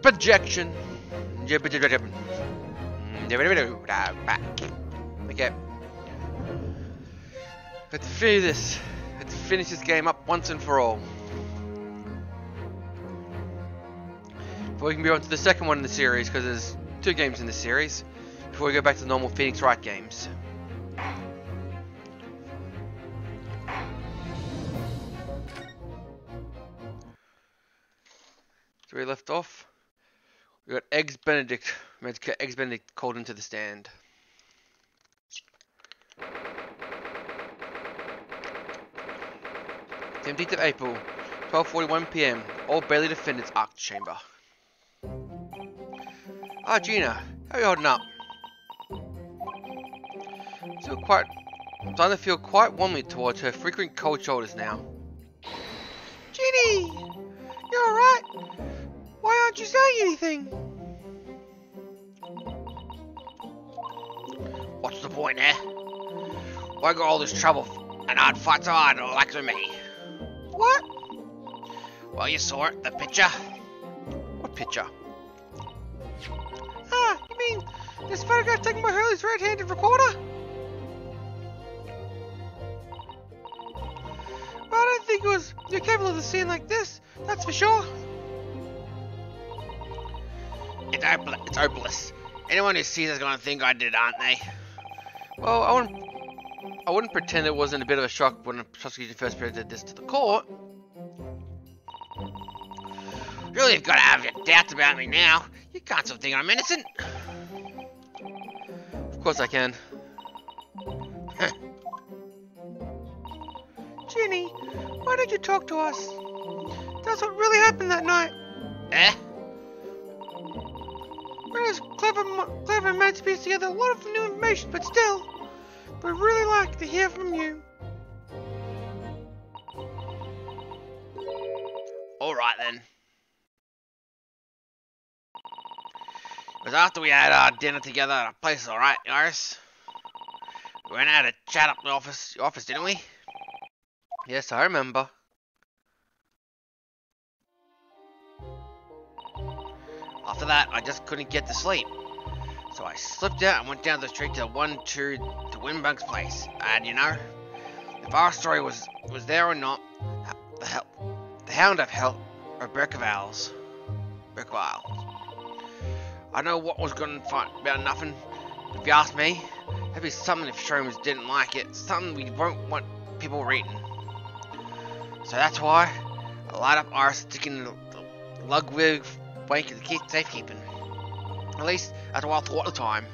Projection. Okay. Let's finish this. Let's finish this game up once and for all. Before we can be on to the second one in the series, because there's 2 games in the series, before we go back to the normal Phoenix Wright games. So we left off. We got Eggs Benedict. We had to get Eggs Benedict called into the stand. 17th of April, 12:41 PM. Old Bailey Defendants Arc Chamber. Ah, Gina, how are you holding up? I'm starting to feel quite warmly towards her frequent cold shoulders now. Ginny, you're alright. Why aren't you saying anything? What's the point, eh? Why got all this trouble and I'd fight so hard like to me? What? Well, you saw it, the picture. What picture? Ah, you mean this photograph taken by Hurley's red-handed recorder? Well, I don't think you're capable of a scene like this, that's for sure. It's hopeless. Anyone who sees is gonna think I did, aren't they? Well, I wouldn't pretend it wasn't a bit of a shock when the prosecution first presented this to the court. Really, you've got to have your doubts about me now. You can't still think I'm innocent. Of course I can. Ginny, why did you talk to us? That's what really happened that night. Eh? We're just clever men to piece together a lot of new information, but still, we'd really like to hear from you. Alright then. It was after we had our dinner together at a place, alright, Iris? We went out to chat up the office, didn't we? Yes, I remember. After that, I just couldn't get to sleep. So I slipped out and went down the street to 1-2 to Winbunk's place. And you know, if our story was there or not, the hound I've held, Rebecca Vowles. I know what was going to fight about nothing. If you ask me, that'd be something if Shrooms didn't like it. Something we won't want people reading. So that's why I light up Iris sticking the Ludwig blanket to keep safekeeping. At least that's what I thought at the time.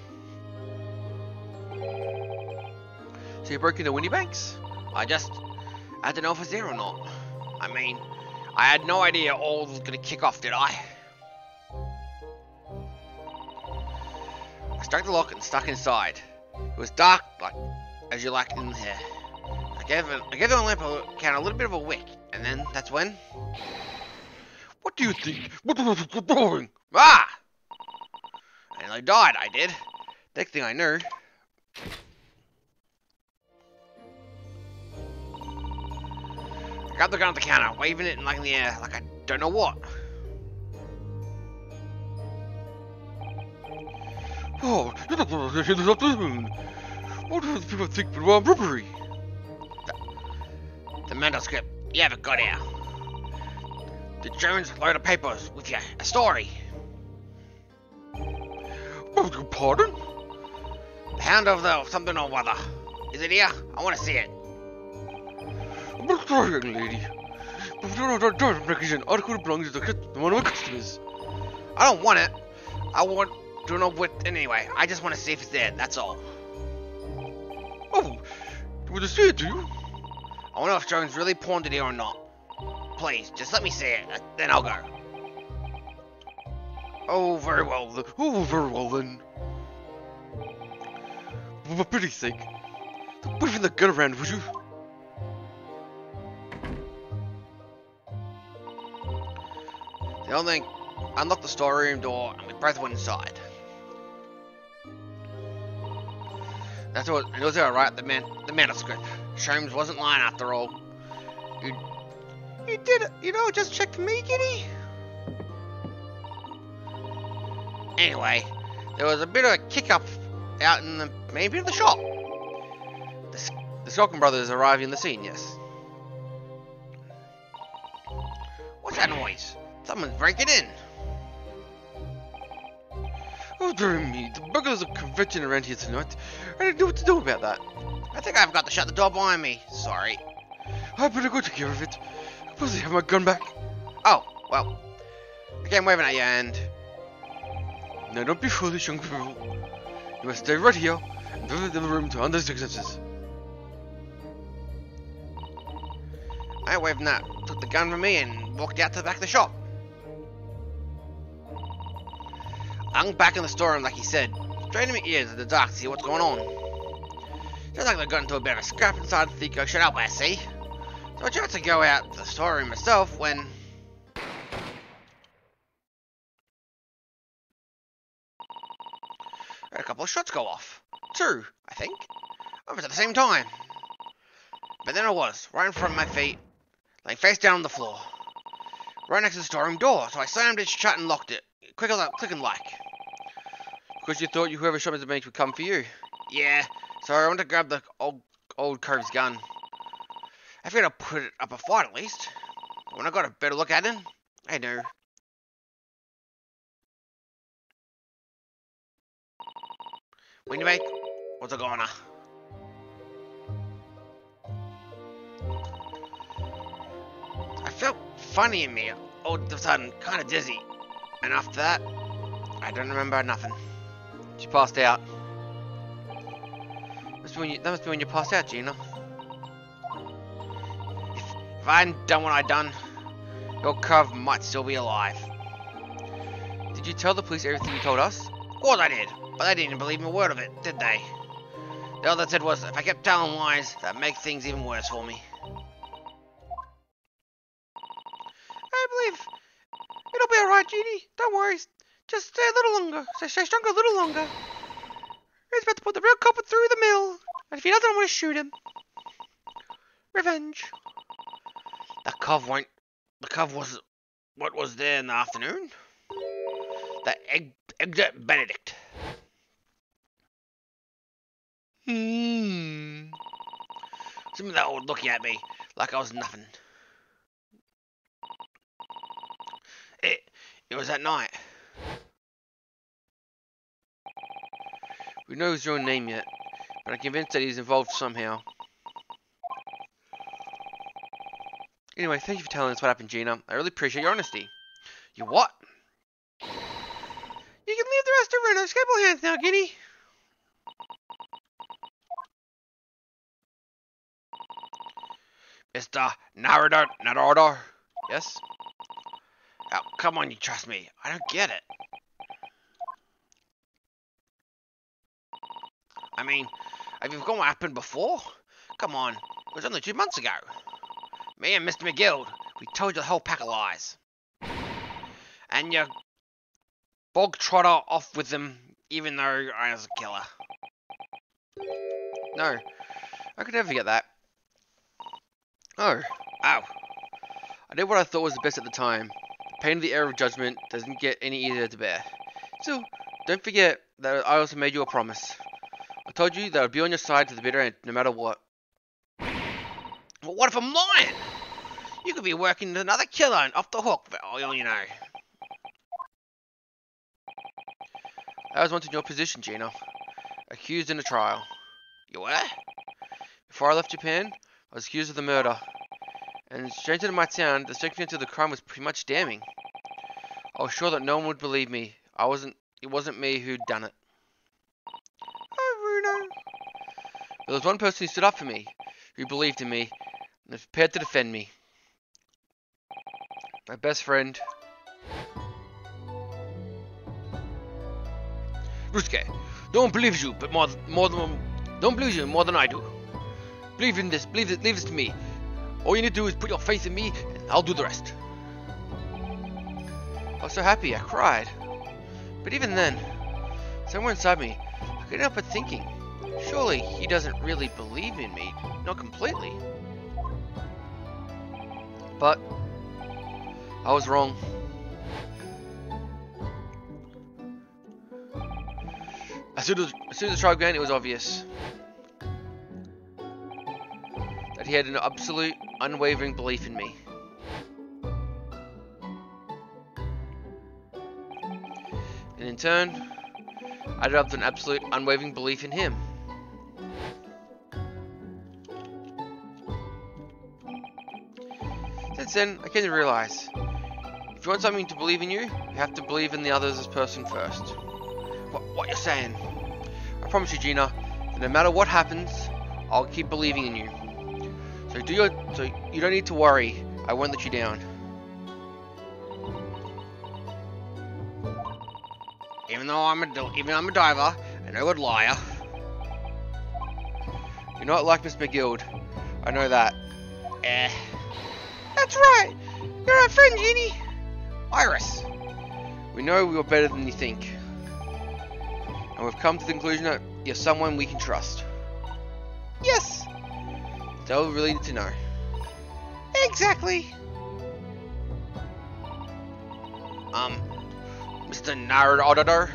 So you broke into Winniebanks? I don't know if it's there or not. I mean, I had no idea all was gonna kick off, did I? I struck the lock and stuck inside. It was dark, like as you like in here. I gave the lamp a little bit of a wick, and then that's when. What do you think? What was doing? Ah! I nearly died, I did. Next thing I knew. I grabbed the gun off the counter, waving it in the air like I don't know what. Oh, what do people think about robbery? The manuscript you haven't got here. The Jones load of papers with you, a story. Pardon? The hound of the something or other. Is it here? I want to see it. I'm sorry, young lady. But if you're not a requisition, article belongs to one of my customers. I don't want it. I want to know what anyway. I just want to see if it's there, that's all. Oh, you want to see it, do you? I want to know if Jones really pawned it here or not. Please, just let me see it, then I'll go. Oh, very well then. Oh, very well then. For pity's sake, don't put the gun around, would you? The only thing, unlocked the storeroom door and we both went inside. That's what it was alright, the manuscript. Sholmes wasn't lying after all. You did it, just check for me, Giddy? Anyway, there was a bit of a kick-up out in the main bit of the shop. The Stockton brothers arrived in the scene, yes. What's that noise? Someone's breaking in. Oh, dear me. The burglars are convention around here tonight. I don't know what to do about that. I think I forgot to shut the door behind me. Sorry. I better go take care of it. I possibly have my gun back. Oh, well. Okay, I'm waving at you and... Now don't be foolish, young people. You must stay right here and don't let them room to understand senses. I waved that, took the gun from me and walked out to the back of the shop. I hung back in the storeroom like he said, straining my ears in the dark to see what's going on. Sounds like they got into a bit of a scrap inside the Thico shut up, I see. So I tried to go out to the storeroom myself when... I heard a couple of shots go off. 2, I think. Almost at the same time. But then I was, right in front of my feet, laying face down on the floor. Right next to the storeroom door, so I slammed it shut and locked it. Clicking like. Because you thought whoever shot Mr. Banks would come for you. Yeah, so I went to grab the old Curve's gun. I figured I'd put it up a fight at least. But when I got a better look at him, I knew. Winnie Bake, what's it going on? I felt funny in me, all of a sudden, kind of dizzy. And after that, I don't remember nothing. She passed out. That must be when you passed out, Gina. If I hadn't done what I'd done, your Curve might still be alive. Did you tell the police everything you told us? Of course I did, but they didn't believe a word of it, did they? All they said was, if I kept telling lies, that'd make things even worse for me. I believe it'll be alright, Jeannie. Don't worry. Just stay a little longer. Stay stronger a little longer. He's about to put the real culprit through the mill. And if he doesn't, I'm going to shoot him. Revenge. The cove was what was there in the afternoon? The Egg Benedict. Some of that old looking at me like I was nothing. It was that night. We know his real name yet, but I'm convinced that he's involved somehow. Anyway, thank you for telling us what happened, Gina. I really appreciate your honesty. You what? You can leave the rest of Rena's capable hands now, Guinea. Mr. Narada. Yes? Oh, come on, you trust me. I don't get it. I mean, have you forgotten what happened before? Come on, it was only 2 months ago. Me and Mr. McGill, we told you the whole pack of lies. And you bog trotter off with them, even though I was a killer. No, I could never forget that. Oh. I did what I thought was the best at the time. The pain of the error of judgment doesn't get any easier to bear. Still, don't forget that I also made you a promise. I told you that I'd be on your side to the bitter end, no matter what. Well, what if I'm lying? You could be working with another killer and off the hook for all you know. I was once in your position, Gina. Accused in a trial. You were? Before I left Japan, I was accused of the murder. And strange as it might sound, the circumstance of the crime was pretty much damning. I was sure that no one would believe me. It wasn't me who'd done it. Oh, Bruno. There was one person who stood up for me, who believed in me, and was prepared to defend me. My best friend. Rusuke, don't believe you, but don't believe you more than I do. Believe in this. Leave this to me. All you need to do is put your faith in me, and I'll do the rest. I was so happy, I cried. But even then, somewhere inside me, I couldn't help but thinking, surely he doesn't really believe in me, not completely. But I was wrong. As soon as the trial began, it was obvious that he had an absolute, unwavering belief in me. And in turn, I developed an absolute, unwavering belief in him. Since then, I came to realize, if you want something to believe in you, you have to believe in the other as person first. What you're saying? I promise you, Gina, that no matter what happens, I'll keep believing in you. So you don't need to worry. I won't let you down. Even though I'm a diver and no good liar. You're not like Miss McGill. I know that. That's right. You're our friend, Ginny. Iris. We know you're better than you think. And we've come to the conclusion that you're someone we can trust. Yes. That's all we really need to know. Exactly. Mr. Nerd Auditor,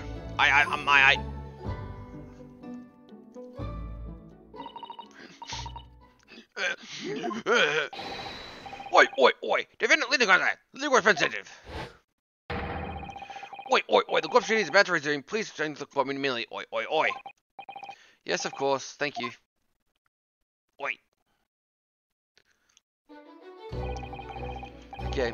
Oi, definitely legal offensive. Oi, the corruption is about to resume. Please change the for me immediately. Oi. Yes, of course, thank you. Oi. Okay.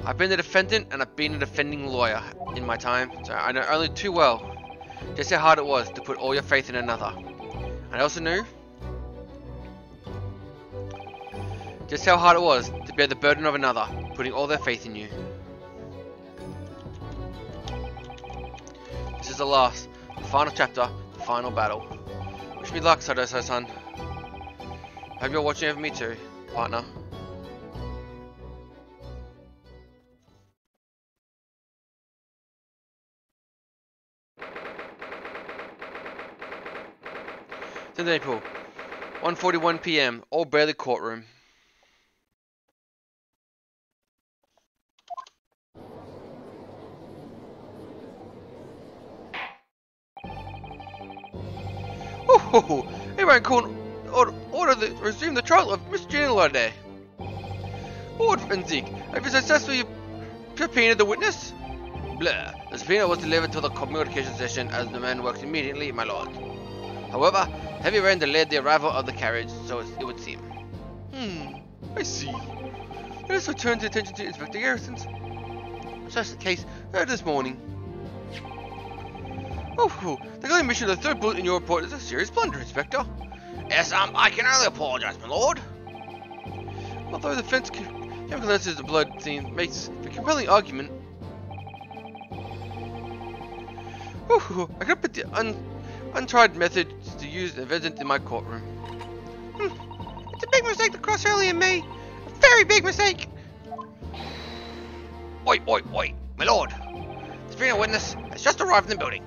I've been a defendant and I've been a defending lawyer in my time, so I know only too well just how hard it was to put all your faith in another. And I also knew just how hard it was to bear the burden of another, putting all their faith in you. This is the final chapter, the final battle. Wish me luck, Sato-san. Hope you're watching over me too, partner. April, 1:41 PM, Old Bailey courtroom. Oh, everyone called order to resume the trial of Miss Gina today. Lord Stik, have you successfully subpoenaed the witness? Blah. The subpoena was delivered to the communication station as the man works immediately, my lord. However, heavy rain delayed the arrival of the carriage, so it would seem. I see. Let us return the attention to Inspector Garrison's. Such the case heard this morning. The only mission of the third bullet in your report is a serious blunder, Inspector. Yes, I can only apologize, my lord. Although the fence chemical the blood scene makes a compelling argument. I could put the untried method to use evidence in my courtroom. It's a big mistake to cross Hurley and me. A very big mistake. Oi, my lord. The subpoena witness has just arrived in the building.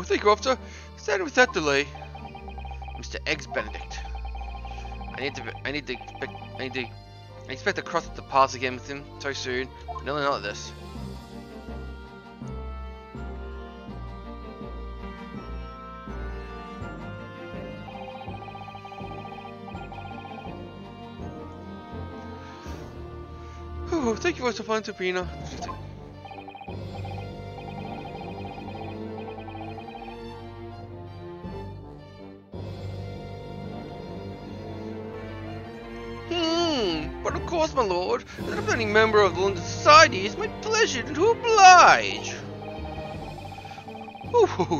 Thank you, officer. Stand without delay. Mr. Eggs Benedict. I expect to cross the paths again with him so soon. Nearly not this. Thank you for the fine subpoena. But of course, my lord, as a representing member of the London Society, it's my pleasure to oblige.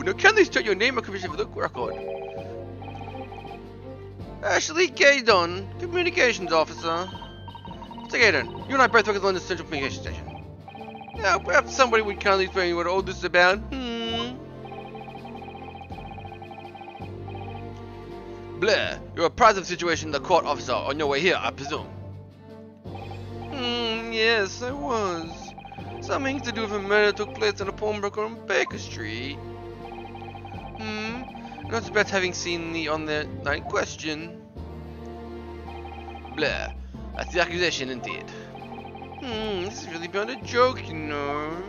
Now can they state your name and commission for the record? Ashley Gaydon, Communications Officer. Mr. Gaydon, you and I both work at the London Central Communications Station. Now, perhaps somebody would kindly explain what all this is about. Blair, you're apprised of the situation in the court, officer, on your way here, I presume. Yes, I was. Something to do with a murder took place in a pawnbroker on Baker Street. Not about having seen me on the night in question. Blair, that's the accusation indeed. This is really beyond a joke, you know.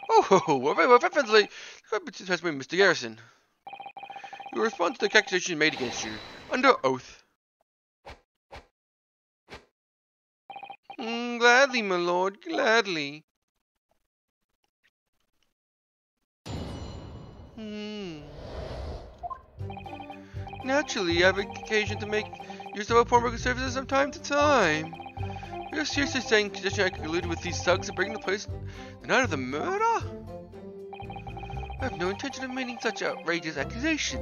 Oh, well, friendly. Mr. Garrison. You will respond to the accusation made against you, under oath. Gladly, my lord, gladly. Naturally, I have occasion to make use of our pawnbroker services from time to time. You're seriously saying I colluded with these thugs to bring the place the night of the murder? I have no intention of making such outrageous accusation.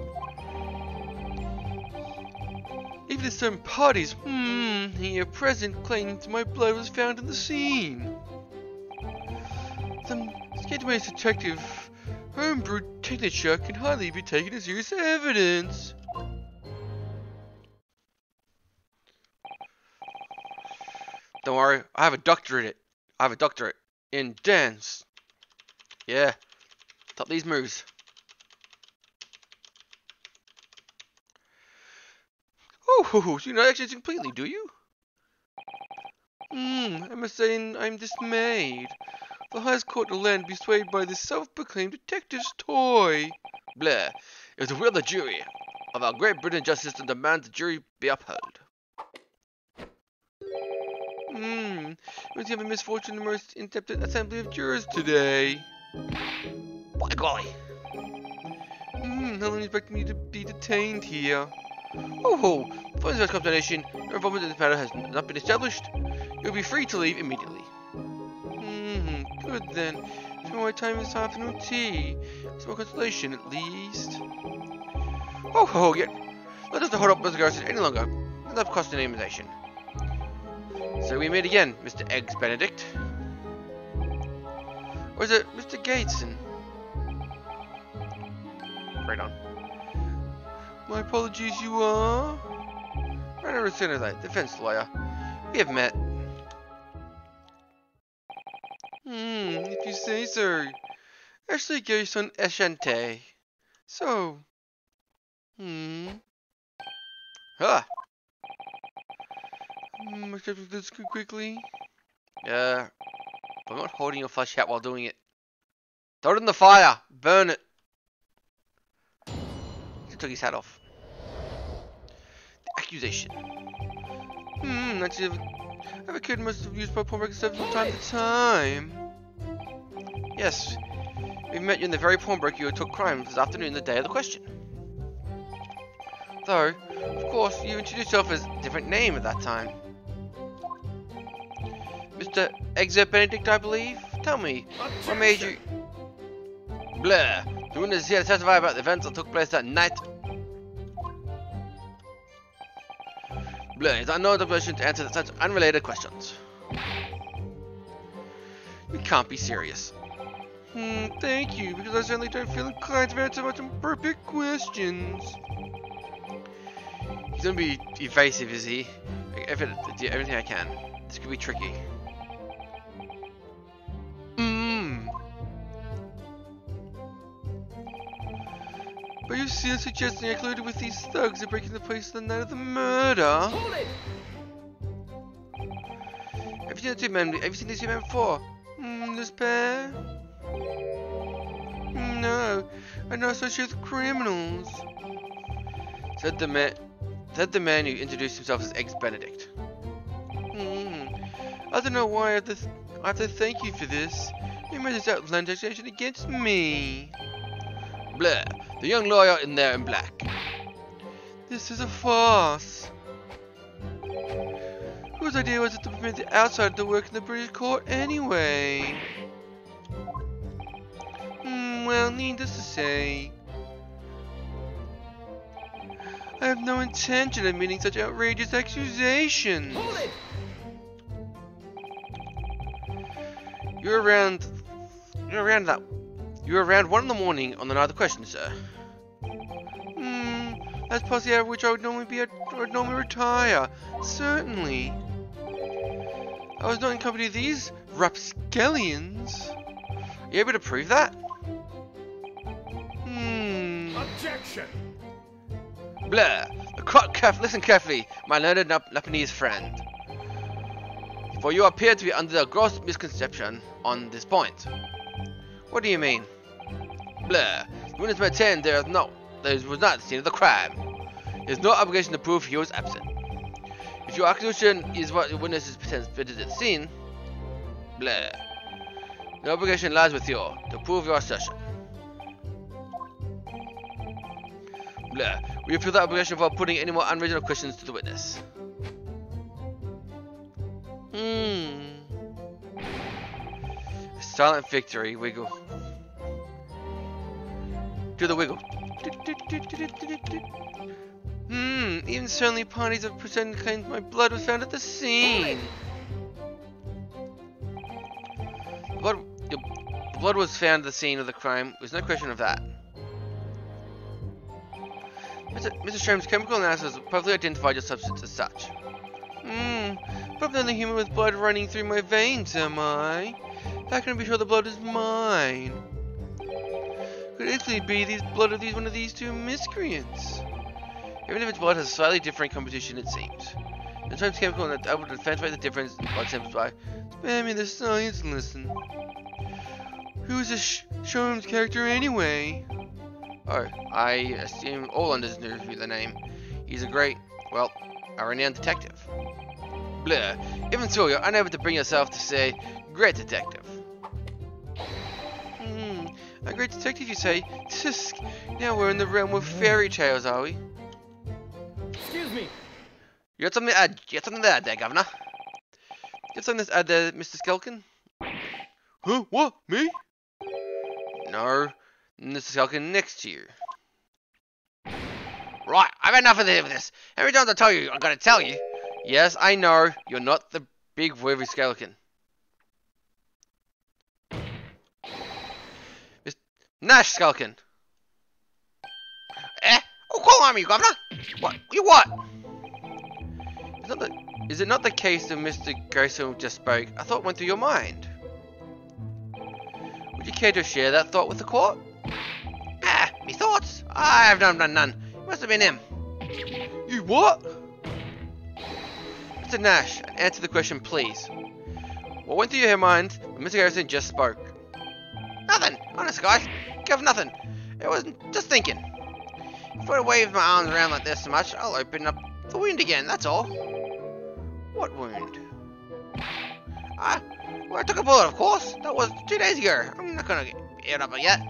Even if certain parties, here present, claiming my blood was found in the scene. Some scandalous detective homebrewed signature can hardly be taken as serious evidence. Don't worry, I have a doctorate in dance. Yeah, top these moves. Oh, you know actually completely, do you? I must say I'm dismayed. The highest court in the land be swayed by this self-proclaimed detective's toy. Blah. It was the will of the jury of our Great Britain justice to demand the jury be upheld. It was given misfortune the most in-depth assembly of jurors today. By golly. How long do you expect me to be detained here? Oh, for this condemnation, your involvement in this matter has not been established. You'll be free to leave immediately. Good then. For my time this afternoon tea. Some consolation at least. Yeah. Let us not hold up Mr. Garrison any longer. Enough cross-examination. So we meet again, Mr. Eggs Benedict. Or is it Mr. Gateson? Right on. My apologies, you are? I never said that. Defense lawyer. We have met. If you say so. Ashley Garrison Eshante. So. Huh. I should do this quickly. Yeah. I'm not holding your flesh out while doing it. Throw it in the fire. Burn it. He took his hat off. The accusation. Actually, I've a kid must have used my pawnbroker service from time to time. Yes. We met you in the very pawnbroker you took crime this afternoon, the day of the question. Though, of course, you introduced yourself as a different name at that time. Mr. Exit Benedict, I believe? Tell me, what made you... Blah. The witness is here to testify about the events that took place that night. Blah. It's unknown the person to answer such unrelated questions. You can't be serious. Thank you, because I certainly don't feel inclined to answer much imperfect questions. He's gonna be evasive, is he? Do everything I can. This could be tricky. But you see, suggesting I colluded with these thugs in breaking the place the night of the murder. Have you seen these two men before? This pair? No, I know associate with criminals. Said the man who introduced himself as Eggs Benedict. I don't know why I have to thank you for this. You made this outlandish accusation against me. Blah. The young lawyer in there in black. This is a farce. Whose idea was it to permit the outsider to work in the British court anyway? Well, needless to say, I have no intention of meeting such outrageous accusations. You were around 1 in the morning on the night of the question, sir. That's past the hour at which I would normally retire. Certainly. I was not in company of these rapscallions. Are you able to prove that? Objection! Blah. Listen carefully, my learned Japanese friend. For you appear to be under a gross misconception on this point. What do you mean? Blah. The witness may attend there was not the scene of the crime. There is no obligation to prove he was absent. If your accusation is what the witnesses presented at the scene, blah. The obligation lies with you to prove your assertion. Blah. Will you feel that obligation without putting any more unreasonable questions to the witness? A silent victory. Wiggle. Do the wiggle. Even certainly parties have presented claims my blood was found at the scene. The blood was found at the scene of the crime. There's no question of that. Mr. Strome's chemical analysis probably identified your substance as such. Probably the only human with blood running through my veins, am I? How can I be sure the blood is mine? Could easily be the blood of one of these two miscreants. Even if its blood has a slightly different composition, it seems. The Strome's chemical is able to evaluate the difference in blood samples by spare me the science lesson. Who's this Strome's character anyway? Oh, I assume all Londoners knew the name. He's a renowned detective. Blah. Even so, you're unable to bring yourself to say, great detective. A great detective, you say? Tisk. Now we're in the realm of fairy tales, are we? Excuse me. You got something to add? You got something to add there, Governor? You got something to add there, Mr. Skelkin? Huh? What? Me? No. Mr. Skelkin next to you. Right, I've had enough of this. Every time I tell you, I'm gonna tell you. Yes, I know, you're not the big worthy Skelkin. Mr. Nash Skelkin. Oh, call on me, Governor. What? You what? Is it not the case that Mr. Grayson just spoke? I thought it went through your mind. Would you care to share that thought with the court? Me thoughts? I have done none. It must have been him. You what? Mr. Nash, answer the question, please. What went through your mind when Mr. Garrison just spoke? Nothing. Honest, guys. Give nothing. It wasn't just thinking. If I wave my arms around like this so much, I'll open up the wound again, that's all. What wound? Well, I took a bullet, of course. That was 2 days ago. I'm not gonna get it up yet.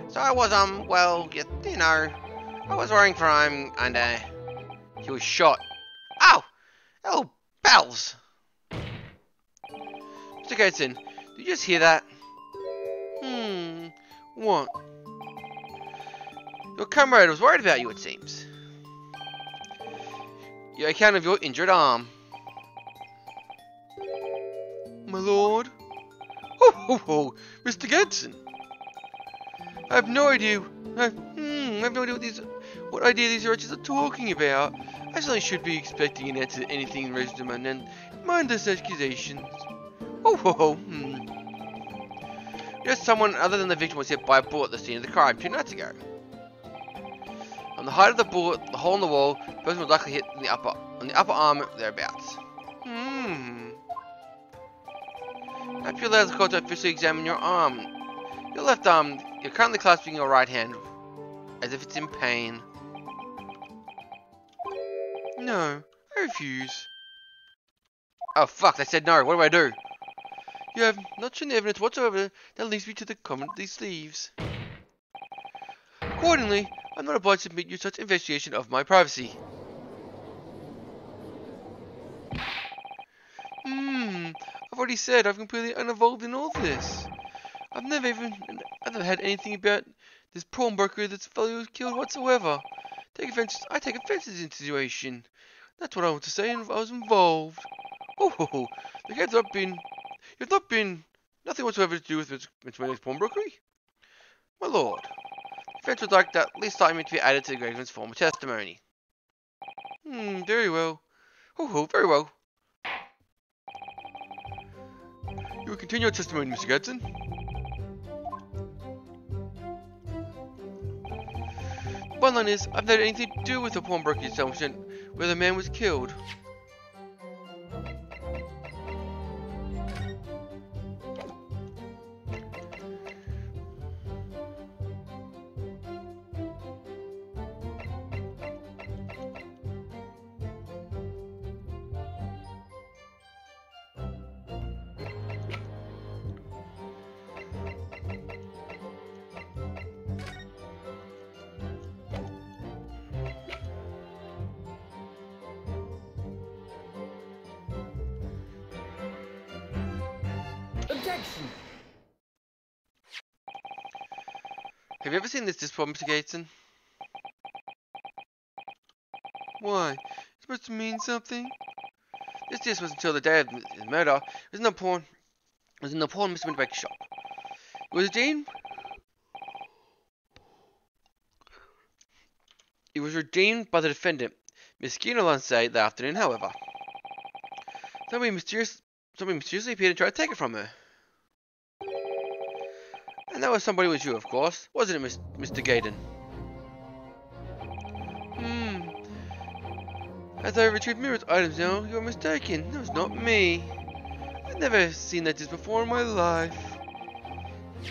So I was, well, you know, I was wearing crime and, he was shot. Ow! Oh, bells! Mr. Gateson, did you just hear that? What? Your comrade was worried about you, it seems. Your account of your injured arm. My lord? Ho, Mr. Gateson. I have no idea. I have no idea what idea these wretches are talking about. I certainly should be expecting an answer to anything in relation to my mindless accusations. Yes, someone other than the victim was hit by a bullet at the scene of the crime 2 nights ago. On the height of the bullet, the hole in the wall, the person was likely hit on the upper arm thereabouts. I feel that it's called to officially examine your arm. Your left arm, you're currently clasping your right hand, as if it's in pain. No, I refuse. Oh fuck, they said no, what do I do? You have not shown the evidence whatsoever that leads me to the comment of these thieves. Accordingly, I'm not obliged to submit you such investigation of my privacy. I've already said I'm completely uninvolved in all this. I've never had anything about this pawnbroker that's fellow was killed whatsoever. I take offense to this situation. That's what I want to say, and I was involved. The case you've not been nothing whatsoever to do with Miss Wayne's pawnbrokery? My lord, the defense would like that least statement to be added to the Graveman's former testimony. Very well. Very well. You will continue your testimony, Mr. Gadsden. The bottom line is, I've not had anything to do with the pawnbroking establishment where the man was killed. protection. Have you ever seen this disc before, Mr. Gateson? Why? It's supposed to mean something? This disc was until the day of his murder. It was in the pawn Mr. Winterbaker's shop. It was redeemed. It was redeemed by the defendant, Miss Skinner, Lancey, that afternoon, however. Somebody mysteriously appeared and tried to take it from her. And that somebody was you, of course, wasn't it, Mr. Gaydon? As I retrieved Mirror's items now, you're mistaken. That was not me. I've never seen that disc before in my life.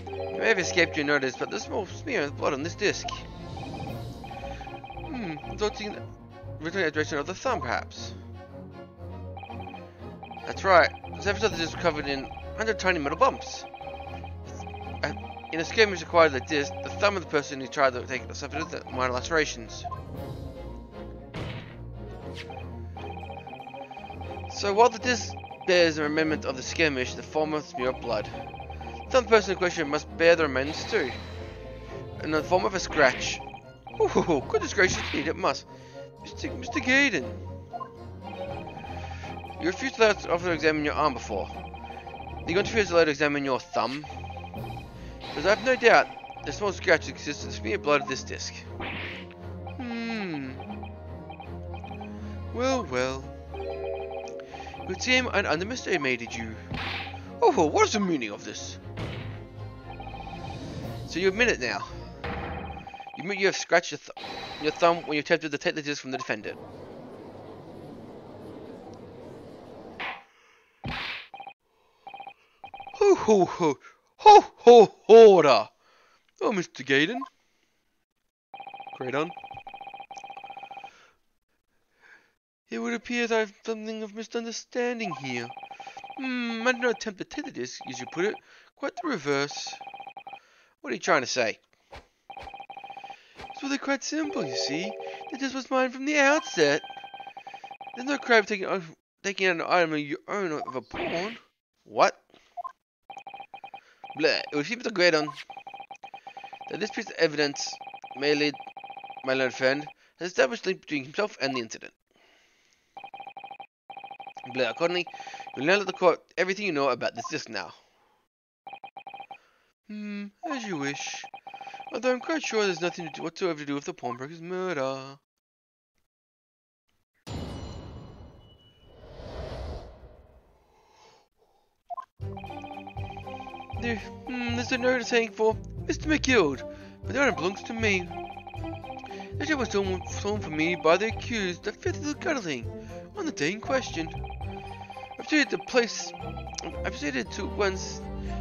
You may have escaped your notice, but there's a small smear of blood on this disc. Resulting in the direction of the thumb, perhaps. That's right. The surface of the disc was covered in 100 tiny metal bumps. In a skirmish acquired the disc, the thumb of the person who tried to take it suffered minor lacerations. So while the disc bears a remnant of the skirmish, the form of smear of blood, the thumb person in question must bear the remains too, in the form of a scratch. Oh, goodness gracious me, it must. Mr. Gaydon. You refused to let officer examine your arm before. You're going to refuse to let her examine your thumb? Because I have no doubt the small scratch exists in the smear of blood of this disc. Well. It would seem I underestimated you. Oh, what is the meaning of this? So you admit it now. You admit you have scratched your thumb when you attempted to take the disc from the defendant. Order! Oh, Mr. Gaydon. Great on. It would appear that I have something of misunderstanding here. I did not attempt to take the disc, as you put it. Quite the reverse. What are you trying to say? It's really quite simple, you see. The disc was mine from the outset. There's no crime taking out an item of your own of a pawn. What? Bleh. It would seem to great on that this piece of evidence may lead my learned friend has established a link between himself and the incident. Bleh. Accordingly, you'll now let the court everything you know about this disc now. As you wish. Although I'm quite sure there's nothing whatsoever to do with the pawnbroker's murder. There's a note saying for Mr. McGill, but the item belongs to me. The job was stolen from me by the accused, the 5th of the cuddling, on the day in question. I've proceeded to once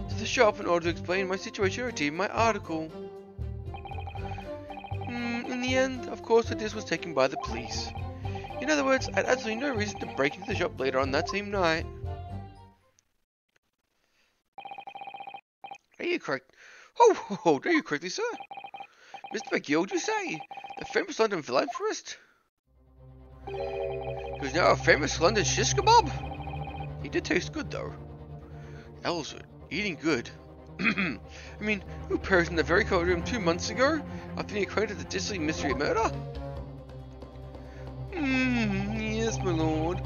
to the shop in order to explain my situation and retrieve my article. In the end, of course, the disc was taken by the police. In other words, I had absolutely no reason to break into the shop later on that same night. Are you correct? Oh, are you correctly, sir? Mr. McGill, you say? The famous London philanthropist? Who's now a famous London shish kebab? He did taste good, though. Elves are eating good. I mean, who perished in the very cold room 2 months ago after being acquainted with the dismal mystery of murder? Yes, my lord.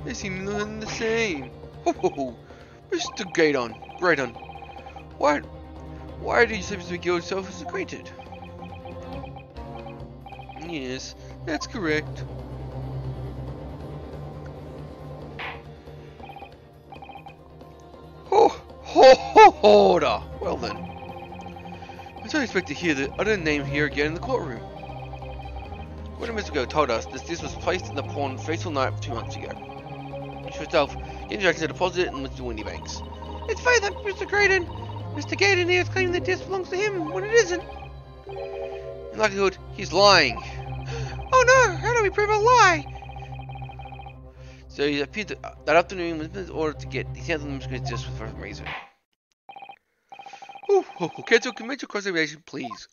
They seem the same. Mr. Graydon. Why did you say Mr. McGill himself was acquainted? Yes, that's correct. Order! Well then. I don't expect to hear the other name here again in the courtroom. When Mr. Go told us this was placed in the pawn fateful night 2 months ago. She herself getting directions to deposit it in Mr. Windybank's. It's fine that Mr. Graydon. Mr. Gaydon here is claiming the disc belongs to him when it isn't. In likelihood, he's lying. Oh no! How do we prove a lie? So he appeared that afternoon in order to get the handle of the disc for some reason. Cancel conventional cross-examination, please.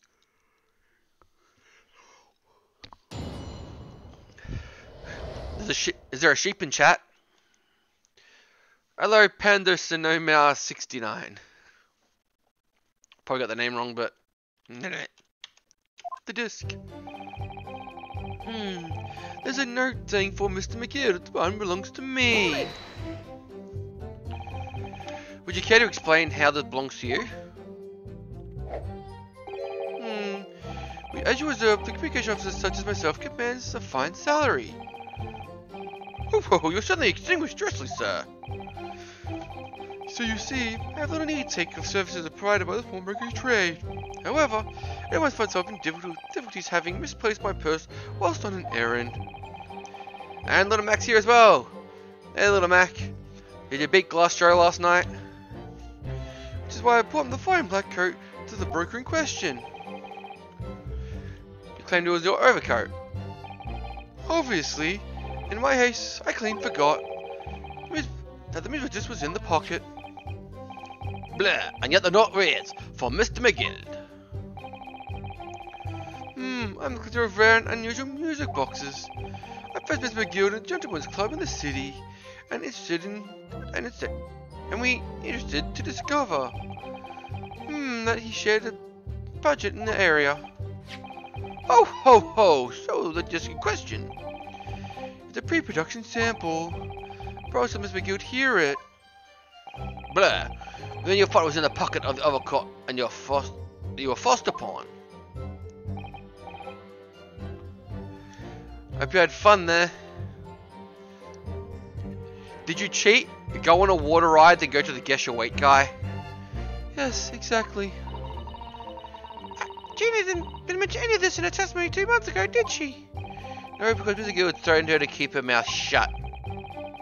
Is there a sheep in chat? Hello, Panda Sonoma 69. Probably got the name wrong, but the disc. There's a note saying for Mr. McGill, the one belongs to me. Would you care to explain how this belongs to you? As you observe, the communication officer such as myself commands a fine salary. Oh, you're suddenly extinguished directly, sir. So you see, I have little need to take of services provided by the pawnbroking trade. However, I always find myself in difficulties having misplaced my purse whilst on an errand. And little Mac's here as well. Hey, little Mac. Did you beat Glass Joe last night? Which is why I brought him the fine black coat to the broker in question. You claimed it was your overcoat. Obviously, in my haste, I clean forgot that the mistress was in the pocket. Blah, and yet the note reads, for Mr. McGill. I'm looking through rare and unusual music boxes. I found Mr. McGill at a gentleman's club in the city, and we interested to discover that he shared a budget in the area. Oh ho ho! So the disc in question. It's a pre-production sample. Perhaps Mr. McGill hear it. Blah. Then you thought it was in the pocket of the other coat, and you were forced upon. Hope you had fun there. Did you cheat? You go on a water ride, then go to the guess your weight guy? Yes, exactly. Gina didn't mention any of this in her testimony 2 months ago, did she? No, because Mr. Gill had threatened her to keep her mouth shut.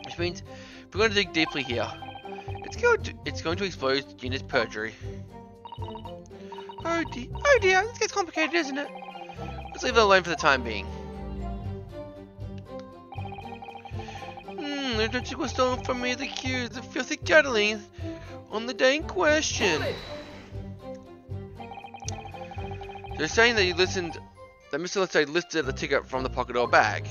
Which means we're going to dig deeply here. It's going to expose Gina's perjury. Oh dear, this gets complicated, isn't it? Let's leave it alone for the time being. The judge was stolen from me the accused of filthy juggling on the day in question. They're saying that Mr. Lestay lifted the ticket from the pocket or bag.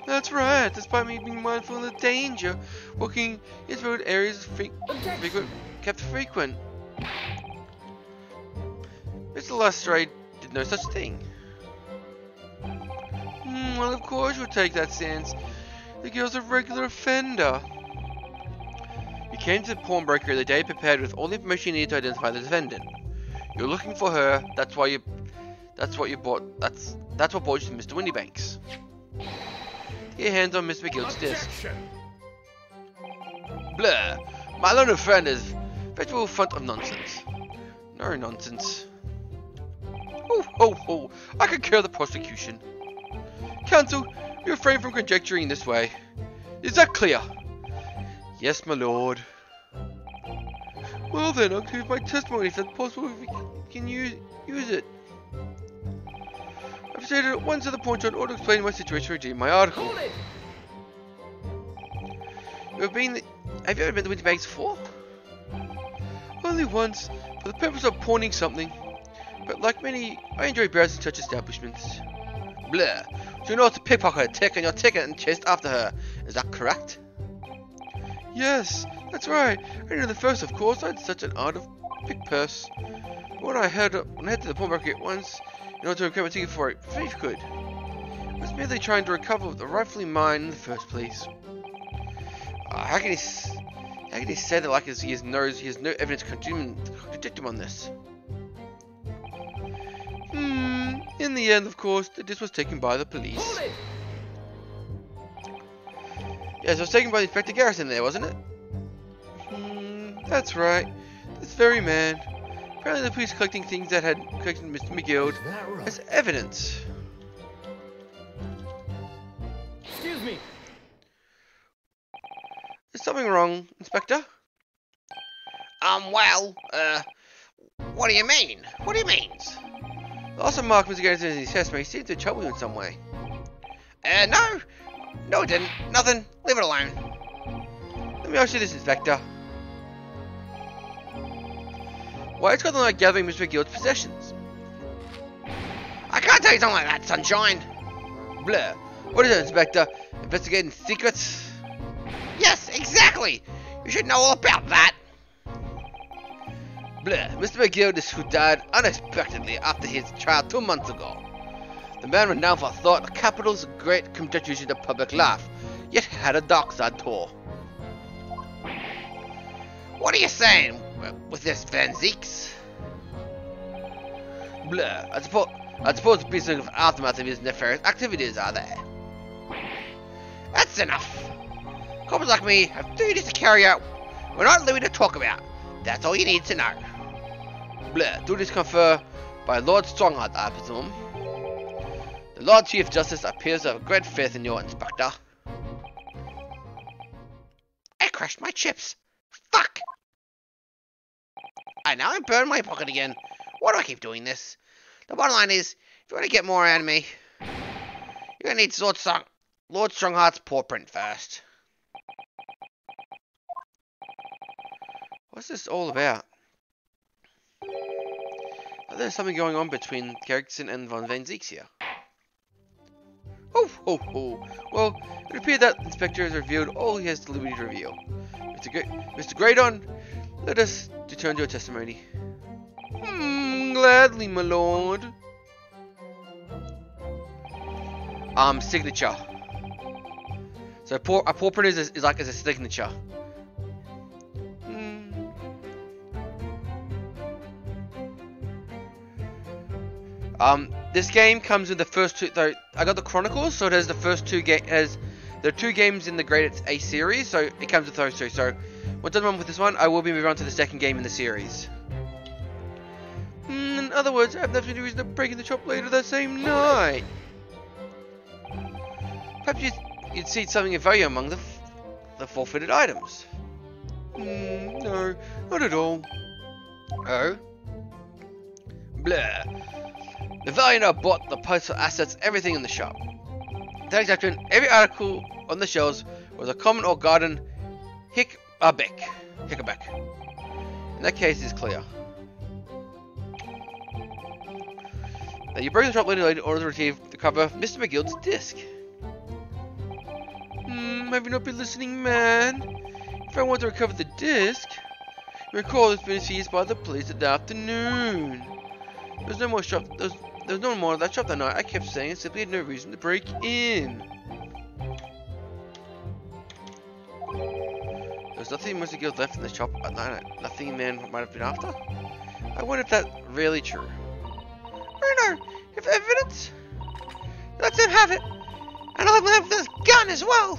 That's right, despite me being mindful of the danger, walking into road areas kept frequent. Mr. Lestray did no such thing. Well, of course you'll take that stance. The girl's a regular offender. You came to the pawnbroker the day prepared with all the information you need to identify the defendant. You're looking for her. That's what brought you to Mr. Windybanks. Get your hands on Miss McGill's disc. Blah. My learned friend is virtual front of nonsense. No nonsense. Oh ho ho! I could cure the prosecution. Counsel, you refrain from conjecturing this way. Is that clear? Yes, my lord. Well then, I'll give my testimony if that's possible. If we can use it. I've stated at once at the point on order to explain my situation in my article. Have you ever been to Windybanks before? Only once, for the purpose of pawning something. But like many, I enjoy browsing such establishments. Blah. So you know how to pickpocket a tick on your ticket and chased after her. Is that correct? Yes, that's right. I knew the first, of course. I had such an art of pick purse. When I head to the pawnbroker once, in order to recover a ticket for it, if you could. I was merely trying to recover the rightfully mine in the first place. How can he say that like he has no evidence to contradict him on this? In the end, of course, the disc was taken by the police. Yes, it was taken by Inspector Garrison there, wasn't it? That's right. This very man. Apparently the police collecting things that had collected Mr. McGill as evidence. Excuse me. Is something wrong, Inspector? What do you mean? What do you mean? The last time Mr. Garrison in his testimony seemed to trouble you in some way. No, it didn't. Nothing. Leave it alone. Let me ask you this, Inspector. Why is Scotland like gathering Mr. McGill's possessions? I can't tell you something like that, sunshine. Blah. What is it, Inspector? Investigating secrets? Yes, exactly! You should know all about that! Blah. Mr. McGill is who died unexpectedly after his trial 2 months ago. The man renowned for thought, the capital's great contribution to public life, yet had a dark side too. What are you saying with this, Van Zeeks? Blah. I suppose the piece of aftermath of his nefarious activities are there. That's enough. Cops like me have duties to carry out. We're not living to talk about. That's all you need to know. Blah. Duties conferred by Lord Strongheart, I presume. The Lord Chief Justice appears to have great faith in your Inspector. I crushed my chips. Fuck! Now I'm burning my pocket again. Why do I keep doing this? The bottom line is, if you want to get more out of me, you're gonna need Lord Strongheart's paw print first. What's this all about? There's something going on between Gerritsen and Von Zeeks here. Oh, ho, ho. Well, it appears that the Inspector has revealed all he has to liberty to reveal. Mr. Graydon, let us return to your testimony. Gladly, my lord. Signature. So a paw print is like as a signature. This game comes with the first two. Though I got the Chronicles, so it has the first two games. There are 2 games in the Great A series, so it comes with those 2. So once I'm done with this one, I will be moving on to the second game in the series. In other words, I have nothing to reason to break in the shop later that same night. Perhaps you'd see something of value among the forfeited items. No, not at all. Oh? Blah. The Valiant bought the postal assets, everything in the shop. That exception, every article on the shelves was a common or garden hickaback. In that case, it's clear. Now you bring the shop later in order to retrieve the cover of Mr. McGill's disc. Have you not been listening, man? If I want to recover the disc, recall it's been seized by the police in the afternoon. There's no more shop. There's no more of that shop that night. I kept saying it simply had no reason to break in. There's nothing Mr. Gill left in the shop at night. Nothing man might have been after. I wonder if that's really true. Bruno, if evidence, let him have it, and I'll have this gun as well.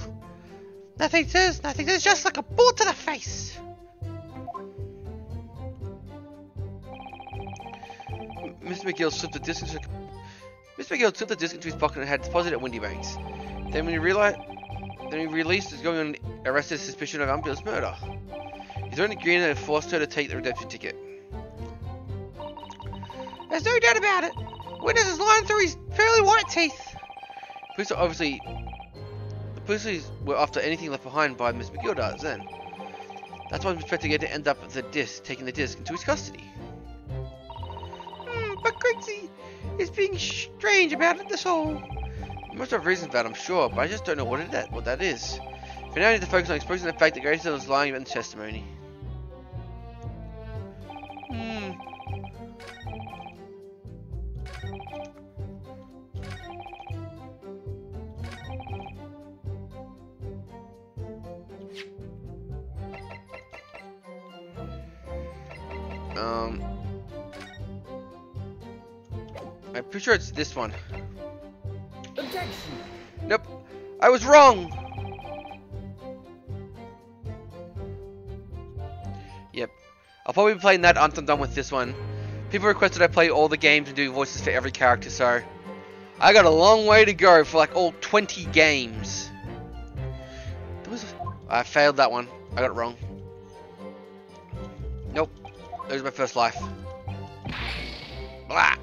Nothing says just like a bullet to the face. Mr. McGill slipped the disc into his pocket and had deposited at Windy Banks. Then he released is going on arrested suspicion of ambulance murder. His only agreed and forced her to take the redemption ticket. There's no doubt about it. Witness is lying through his fairly white teeth. The police were after anything left behind by Miss McGill does then. That's why I'm expecting her to end up with the disc, taking the disc into his custody. But Griggsy is being strange about it, that's all. He must have reasons for that, I'm sure, but I just don't know what that is. For now, I need to focus on exposing the fact that Grayson was lying about his testimony. I'm pretty sure it's this one. Objection! Nope. I was wrong! Yep. I'll probably be playing that after I'm done with this one. People requested I play all the games and do voices for every character, so I got a long way to go for like all 20 games. I failed that one. I got it wrong. Nope. That was my first life. Blah.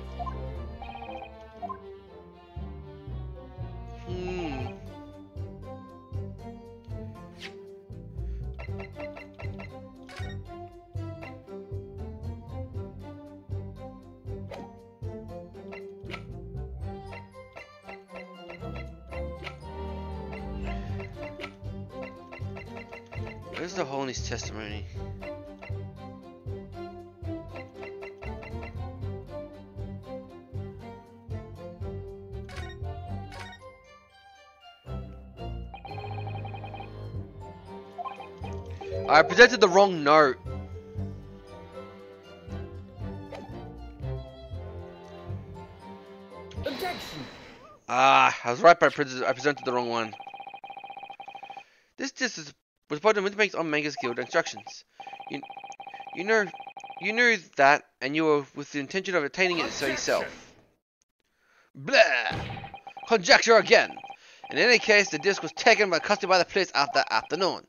Where's the hole in his testimony? I presented the wrong note. Objection. Ah, I was right, but I presented the wrong one. This was part of Winterbank's on Manga's Guild instructions. You knew that, and you were with the intention of obtaining it so yourself. Blah! Conjecture again. In any case, the disc was taken by custody by the police after afternoon.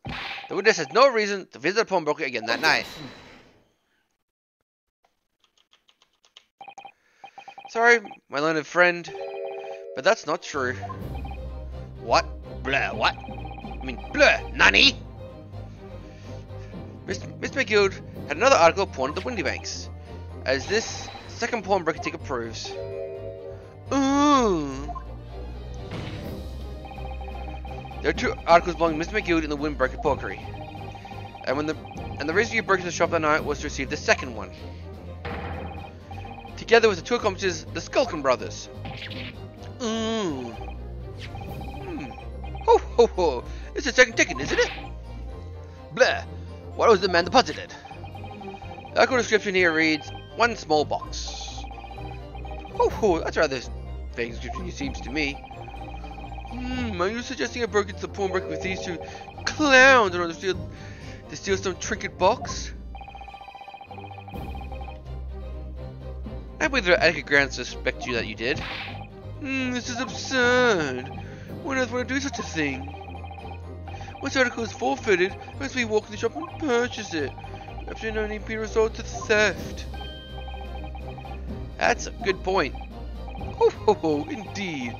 The witness has no reason to visit the pawnbroker again that night. Sorry, my learned friend, but that's not true. What? Blah, what? I mean, blah, nani? Mr. McGill had another article pawned at the Windybanks, as this second pawnbroker ticket proves. Ooh. There are two articles belonging to Mr. McGill in the Windbreaker Porkery. And the reason you broke into the shop that night was to receive the second one. Together with the two accomplices, the Skulkin brothers. Ho ho ho! It's the second ticket, isn't it? Blah! What was the man deposited? The article description here reads, one small box. Ho ho! That's rather vague description, it seems to me. Are you suggesting I broke into the pawnbroker with these two clowns in order to steal some trinket box? I believe that etiquette grounds suspect you that you did. This is absurd. Why on earth would I do such a thing? Once the article is forfeited, I must be walk in the shop and purchase it. After no need be resort to theft. That's a good point. Ho ho ho, indeed.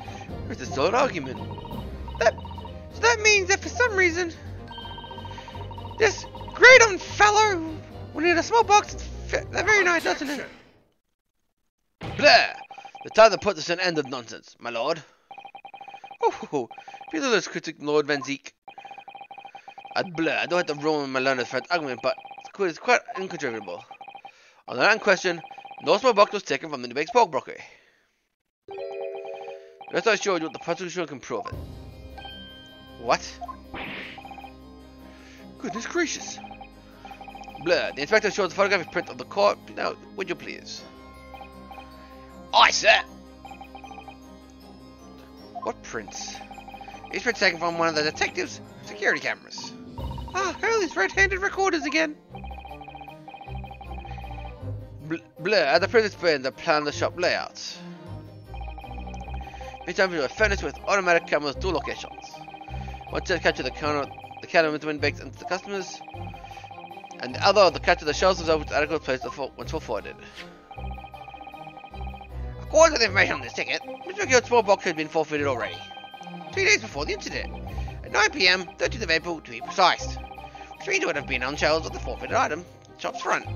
That's a solid argument. So that means that for some reason, this great old fellow wanted a small box that very night, doesn't it? Blah! The time to put this an end of nonsense, my lord. Ho ho ho, be the less critic, Lord Van Zeek. Blah, I don't have to ruin my learned friend's argument, but it's quite incontrovertible. On the land question, no small box was taken from the New Bank's pawnbroker. Rest assured you, the prosecution can prove it. What? Goodness gracious. Blah, the inspector shows the photographic print of the court. Now, would you please? Aye, sir. What prints? These prints taken from one of the detective's security cameras. Ah, Hurley's red-handed recorders again. Blah, the print explains the plan of the shop layouts. Each time are furnished with automatic cameras, dual locations. One set capture the counter with the wind bakes into the customers, and the other the capture the shelves themselves with articles placed once forwarded. According to the information on this ticket, Mr. McGill's small box had been forfeited already. 3 days before the incident. At 9 PM, 13th of April to be precise. Which means it would have been on shelves of the forfeited item, the shop's front.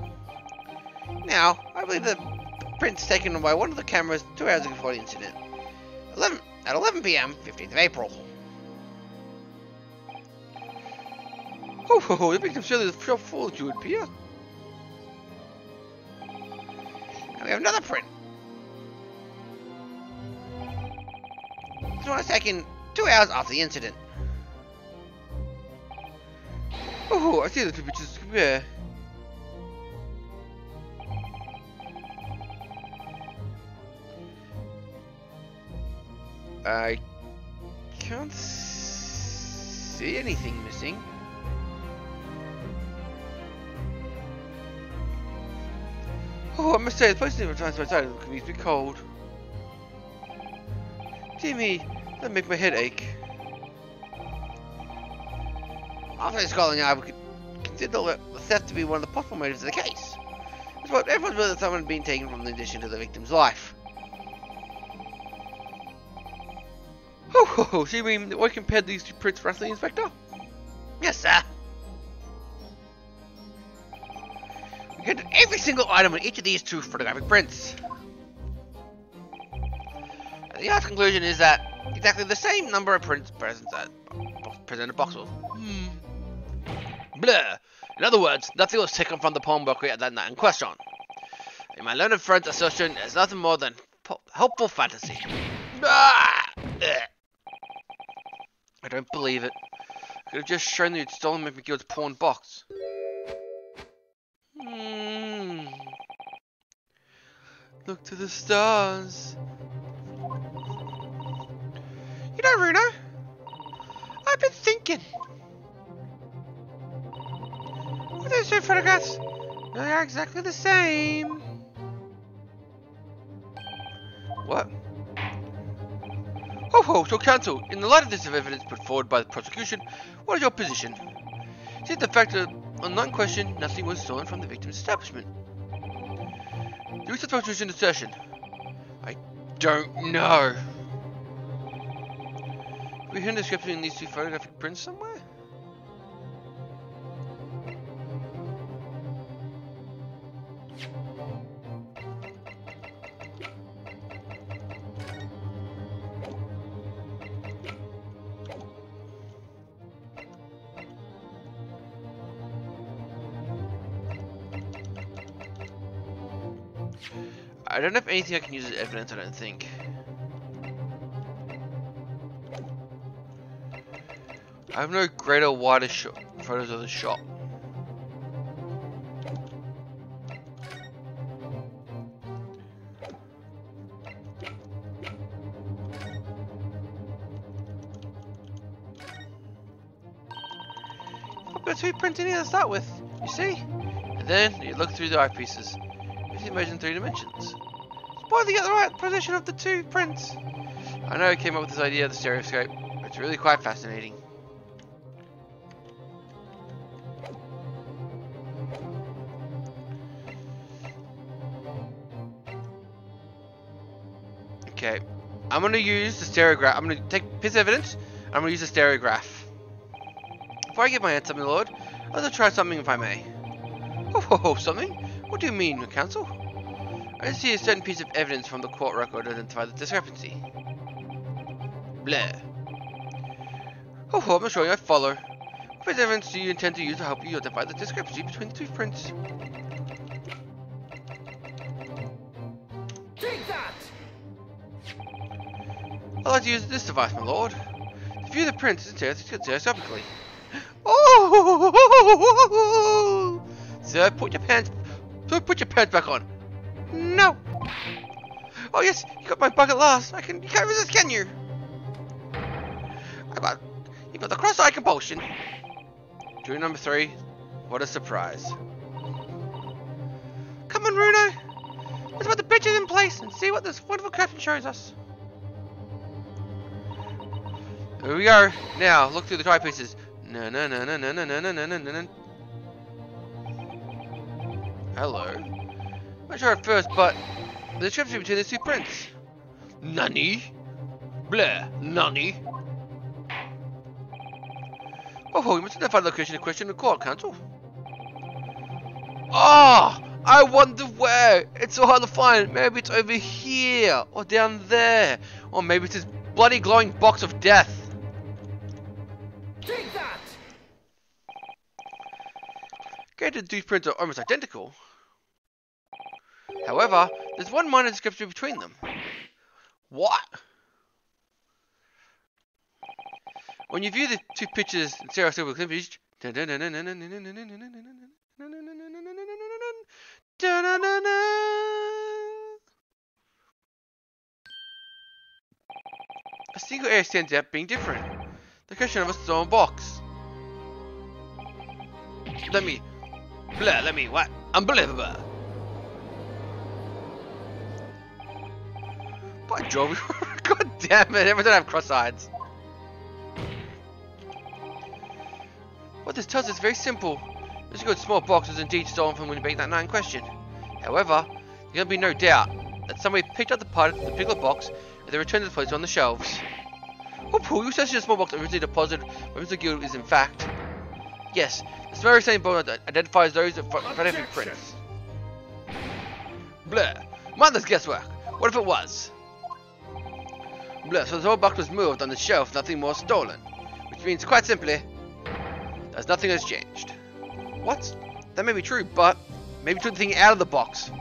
Now, I believe the prints taken by one of the cameras 2 hours before the incident. At 11 PM, 15th of April. Ho ho ho, that makes him surely the shop full, it would appear. And we have another print. This one was taken 2 hours after the incident. Oh, I see the two pictures compare. I can't see anything missing. Oh, I must say, the place never times outside can be cold. Dear me, that make my head ache. After this calling, I would consider the theft to be one of the possible motives of the case. It's what everyone's willing that someone had been taken from the addition to the victim's life. Ho ho ho, so you mean that I compared these two prints roughly, Inspector? Yes, sir. We counted every single item on each of these two photographic prints. And the last conclusion is that exactly the same number of prints presented box with. Blur. In other words, nothing was taken from the pawnbroker at that night in question. In my learned friend's assertion, is nothing more than helpful fantasy. Ah! I don't believe it. I could have just shown that you'd stolen McGill's pawn box. Look to the stars. You know, Bruno, I've been thinking. What those two photographs? They are exactly the same. What? Oh, so counsel, in the light of this evidence put forward by the prosecution, what is your position? Is it the fact that, on that question, nothing was stolen from the victim's establishment? Do you accept the prosecution's assertion? I don't know. Have we heard a discrepancy in these two photographic prints somewhere? I don't have anything I can use as evidence, I don't think. I have no greater, wider photos of the shop. I've got two prints in here to start with, you see? And then you look through the eyepieces. You imagine 3 dimensions. Why did you get the right position of the two prints? I know I came up with this idea of the stereoscope, but it's really quite fascinating. Okay, I'm going to use the stereograph. I'm going to take piece of evidence, and I'm going to use the stereograph. Before I give my answer, my lord, I'd like to try something if I may. Oh, something? What do you mean, counsel? I see a certain piece of evidence from the court record to identify the discrepancy. Blah. Oh, I'm not sure I follow. What evidence do you intend to use to help you identify the discrepancy between the two prints? Take that! I'd like to use this device, my lord. To view the prints stereoscopically. Oh! Sir, put your pants back on. No. Oh yes, you got my bug at last. You can't resist, can you? You got the cross-eye compulsion. Jury number 3. What a surprise. Come on, Bruno. Let's put the pictures in place and see what this wonderful caption shows us. Here we go. Now, look through the eyepieces. No. Hello. I'm not sure at first, but the discrepancy between these two prints. Nani? Blah. Nani? Oh, you must identify the location in question in the court, counsel. Oh, I wonder where. It's so hard to find. Maybe it's over here, or down there, or maybe it's this bloody glowing box of death. Take that! Granted, the two prints are almost identical. However, there's one minor discrepancy between them. What? When you view the two pictures in stereoscopic image, a single area stands out being different. The question of a stone box. Let me, what? Unbelievable. By Jove, god damn it, everyone have cross-eyes. What this tells us is very simple. This good small box was indeed stolen from Winnie that night in question. However, there can be no doubt that somebody picked up the part of the particular box and they returned the place on the shelves. Oh, you said the small box originally deposited by Mr. Gill is in fact. Yes, this very same box identifies those photographic prints. Blah. Mother's guesswork. What if it was? Blah. So the whole box was moved on the shelf, nothing more stolen. Which means, quite simply, that nothing has changed. What? That may be true, but maybe took the thing out of the box.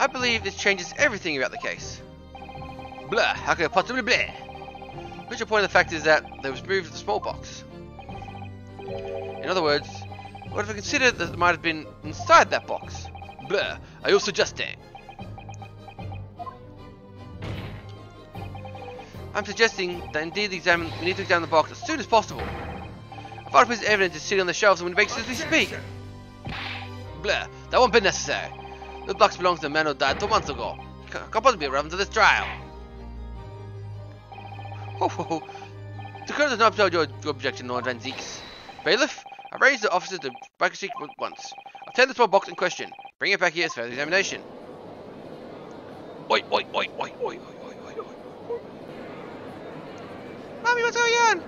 I believe this changes everything about the case. Blah, how could it possibly blah? Which point of the fact is that they was moved to the small box. In other words, what if I consider that it might have been inside that box? Blah, are you suggesting? I'm suggesting that indeed we need to examine the box as soon as possible. A vital piece of evidence is sitting on the shelves and makes as we speak. Blah, that won't be necessary. The box belongs to the man who died 2 months ago. It can't possibly be relevant to this trial. The court does not uphold your objection, Lord Van Zeeks. Bailiff, I raised the officers to Baker Street once. Obtain the small box in question. Bring it back here as further examination. Oi, oi, oi, oi, oi, oi, oi, oi, oi. Mommy, what's going on?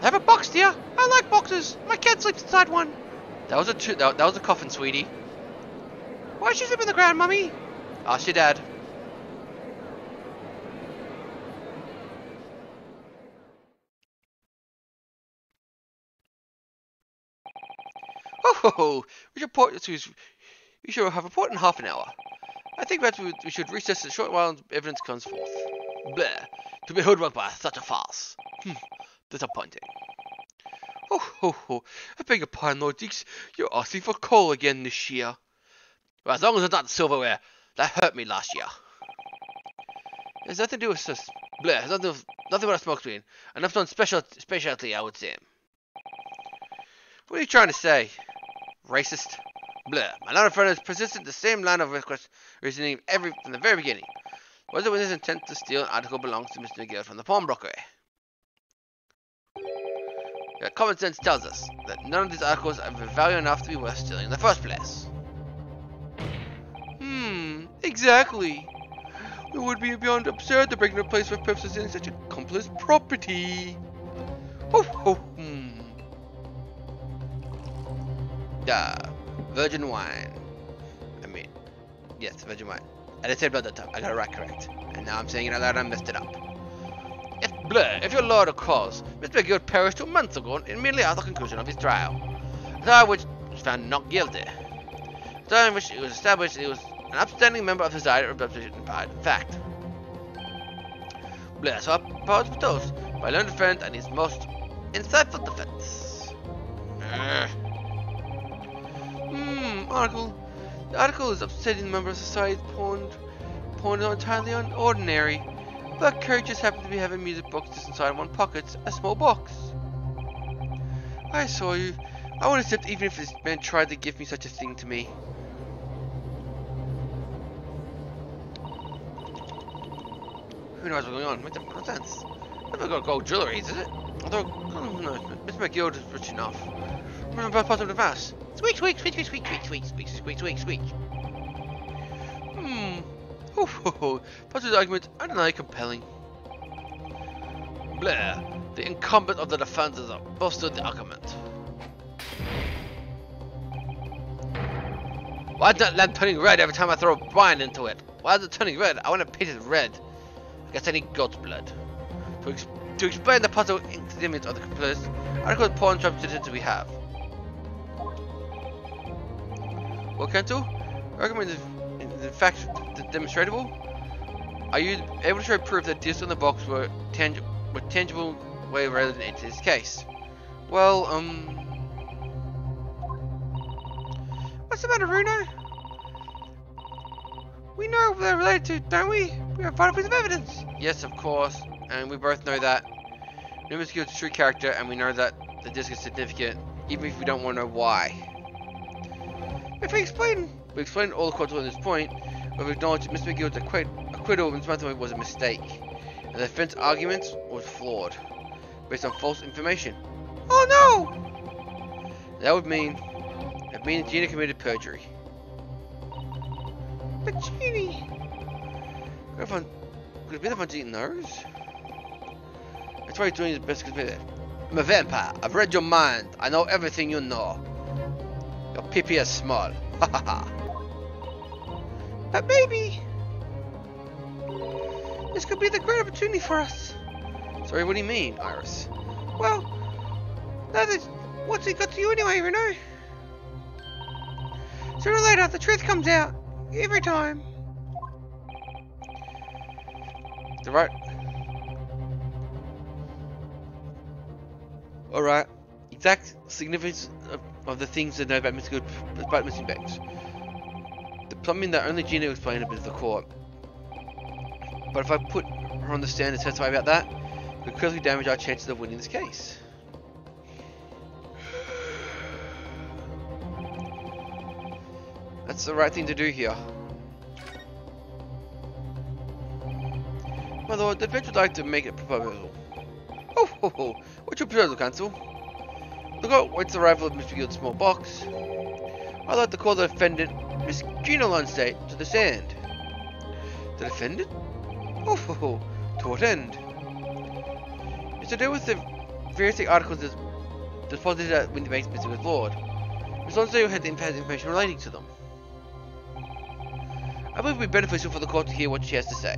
I have a box, dear. I like boxes. My cat sleeps inside one. That was a coffin, sweetie. Why is she sleeping on the ground, Mummy? Ask your dad. We shall have a report in half an hour. I think that we should recess a short while until evidence comes forth. Blah. To be hoodwinked by such a farce. Disappointing. I beg your pardon, Lord Deeks. You're asking for coal again this year. Well, as long as it's not silverware. That hurt me last year. There's nothing to do with this. Blah. There's nothing but a smoke screen. Enough on specialty, I would say. What are you trying to say? Racist? Blah. My line of friend has persisted the same line of reasoning from the very beginning. Was it with his intent to steal an article belongs to Mr. McGill from the pawnbroker? Common sense tells us that none of these articles are of value enough to be worth stealing in the first place. Exactly. It would be beyond absurd to break into a place for purposes of stealing such accomplice property. Virgin wine. Yes, virgin wine. I didn't say blood that time. I got it right correct. And now I'm saying it out loud and I messed it up. If your lord recalls, Mr. McGill perished 2 months ago immediately after the conclusion of his trial. The trial which was found not guilty. The trial in which it was established he was an upstanding member of society or reputation by fact. So I propose for toast by learned friend and his most insightful defense. Article. The article is upsetting member of society pawned entirely unordinary. But Curry just happened to be having music box just inside one pocket, a small box. I saw you. I wouldn't accept even if this man tried to give me such a thing to me. Who knows what's going on? Makes no sense. I've never got gold jewelry, is it? Although, no, Mr. McGill is rich enough. Remember about positive advice. Squeak, squeak, squeak, squeak, squeak, squeak, squeak, squeak, squeak, squeak, squeak. Positive argument, undeniably compelling. Blah. The incumbent of the defenders bolstered the argument. Why is that lamp turning red every time I throw wine into it? Why is it turning red? I want to paint it red. I guess I need goat's blood. To explain the possible inconvenience of the complicit, article the pawn representatives we have. Well, Kento, argument is in fact demonstrable. Are you able to show proof that discs on the box were tangible way rather than in this case? Well, what's the matter, Bruno? We know they're related to, don't we? We have vital piece of evidence. Yes, of course, and we both know that. Numerous is a true character, and we know that the disc is significant, even if we don't want to know why. If we explain all the courts on this point, we've acknowledged that Mr. McGill's acquittal of Ms. Matheway was a mistake, and the defense argument was flawed, based on false information. Oh no! That would mean Gina committed perjury. But Jeannie, could it be the one's eating those? That's why he's doing his best because I'm a vampire. I've read your mind. I know everything you know. Your pee-pee is small. Ha ha ha. But maybe this could be the great opportunity for us. Sorry, what do you mean, Iris? Well, what's it got to you anyway, Reno? Sooner or later, the truth comes out. Every time. The right. Alright. Exact significance of the things that know about missing banks. Something that only Gina will explain a bit of the court. But if I put her on the stand and testify about that, it could greatly damage our chances of winning this case. That's the right thing to do here. My lord, the defense would like to make a proposal. Oh, what's your proposal, counsel? The court waits the arrival of Mr. Gill's small box. I'd like to call the defendant, Miss Gina Lonstate, to the stand. The defendant? Oh, to what end? It's to do with the various articles deposited at Windy Bank's Mr. Good Lord. Miss Lonstate had information relating to them. I believe it would be beneficial for the court to hear what she has to say.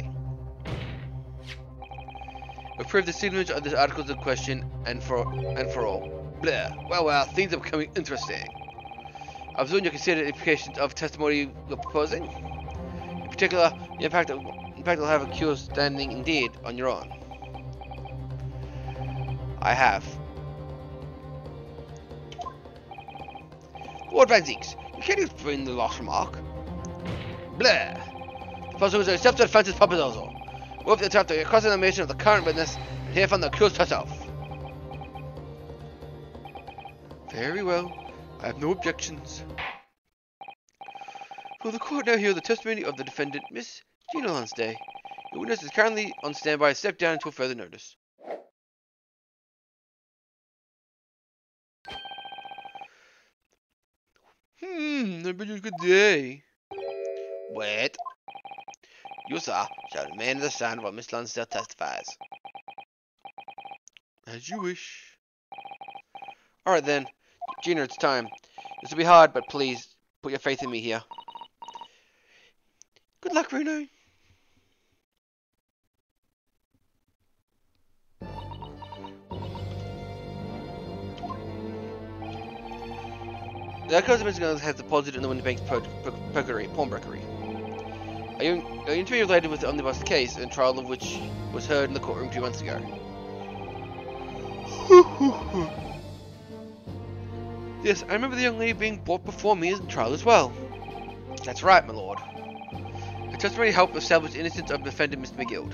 Approve the signature of the articles in question and for all. Blah. Well, things are becoming interesting. I presume you consider the implications of testimony you're proposing. In particular, the impact will have a cure standing indeed on your own. I have. Lord Van Zeeks, you can't explain the last remark. Blah. The person who accepts the defense's proposal. Move the attempt to cross-examination of the current witness and hear from the accused herself. Very well. I have no objections. Will the court now hear the testimony of the defendant, Miss Gina Lonstate? The witness is currently on standby. Step down until further notice. I bet you a good day. Wait. You, sir, shall remain in the stand while Miss Lonstate testifies. As you wish. Alright then. Gina, it's time. This will be hard, but please, put your faith in me here. Good luck, Reno. The outcomes of Miss Guns has deposited in the Windy Bank's pawnbrokery. Are you intimately related with the omnibus case, a trial of which was heard in the courtroom 2 months ago? Yes, I remember the young lady being brought before me in trial as well. That's right, my lord. Her testimony helped establish the innocence of defendant Mr. McGill.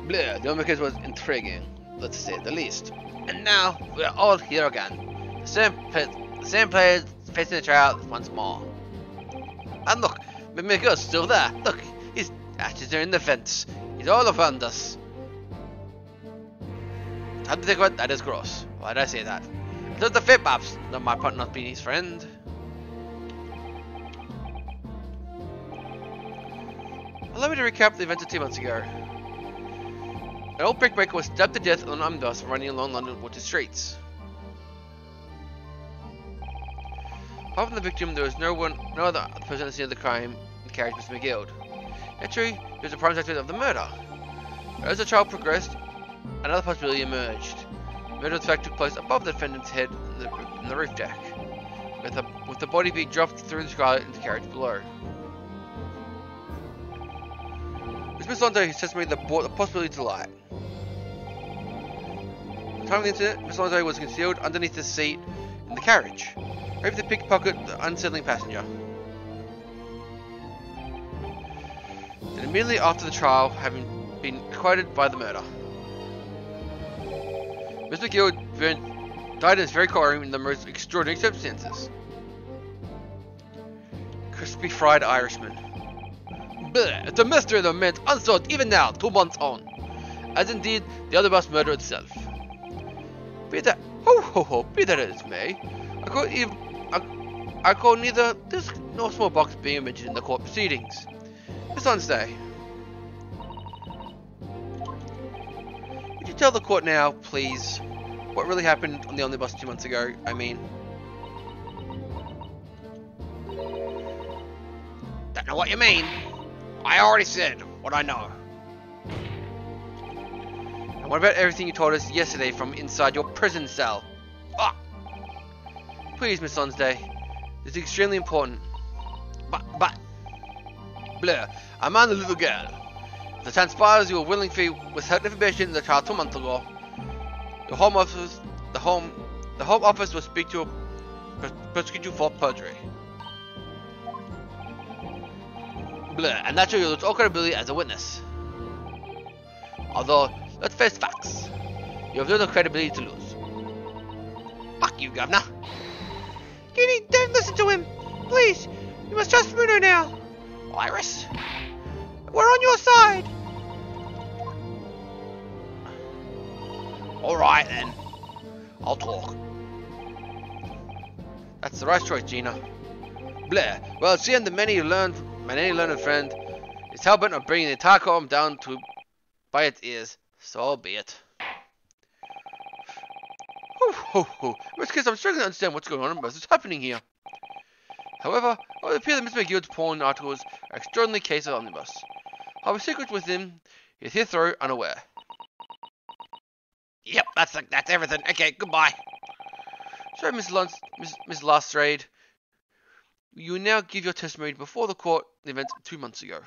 Blah, the omnibus case was intriguing, let's say the least. And now, we are all here again. The same players facing the trial once more. And look, McGill's still there. Look, his ashes are in the fence. He's all around us. Time to think about that is gross. Why did I say that? Does the fit maps on my part not being his friend? Allow me to recap the events of 2 months ago. An old brick breaker was stabbed to death on an omnibus running along London water streets. Apart from the victim, there was no other person at the scene of the crime that carried Mr. McGill. Naturally, he was a prime suspect of the murder. As the trial progressed, another possibility emerged. Murder in fact took place above the defendant's head in the roof deck, with the body being dropped through the skylight into the carriage below. It was Miss Londo's testimony that brought the possibility to light. At the time of the incident, Miss Londo was concealed underneath the seat in the carriage, ready to pickpocket the unsettling passenger. Then immediately after the trial, having been acquitted by the murder, Mr. McGill died in his very courtroom in the most extraordinary circumstances. Crispy fried Irishman. Bleh, it's a mystery that remains unsolved even now, 2 months on, as indeed the omnibus murder itself. Be that as it may, I call neither this nor small box being mentioned in the court proceedings. Miss Lonstate, would you tell the court now, please, what really happened on the omnibus 2 months ago? I mean, Don't know what you mean. I already said what I know. And what about everything you told us yesterday from inside your prison cell? Ah, Please, Miss Lonsday. This is extremely important. but, Blur, I mind the little girl. If it transpires you were willingly withheld information in the trial 2 months ago, the Home Office will speak to prosecute you for perjury. Blur, and naturally you'll lose all credibility as a witness. Although, let's face facts. You have little credibility to lose. fuck you, Governor. Kitty, don't listen to him! Please, you must trust Bruno now! Iris? We're on your side! Alright then. I'll talk. That's the right choice, Gina. Blair, well, seeing the many learned friend is hell-bent on bringing the entire column down to by its ears, so be it. In which case, I'm struggling to understand what's going on and what's happening here. However, it would appear that Mr. McGill's porn articles are extraordinary case of omnibus. However, secret with him is hitherto unaware. Yep, that's everything. Okay, goodbye. So, Miss Lestrade, you now give your testimony before the court the event 2 months ago.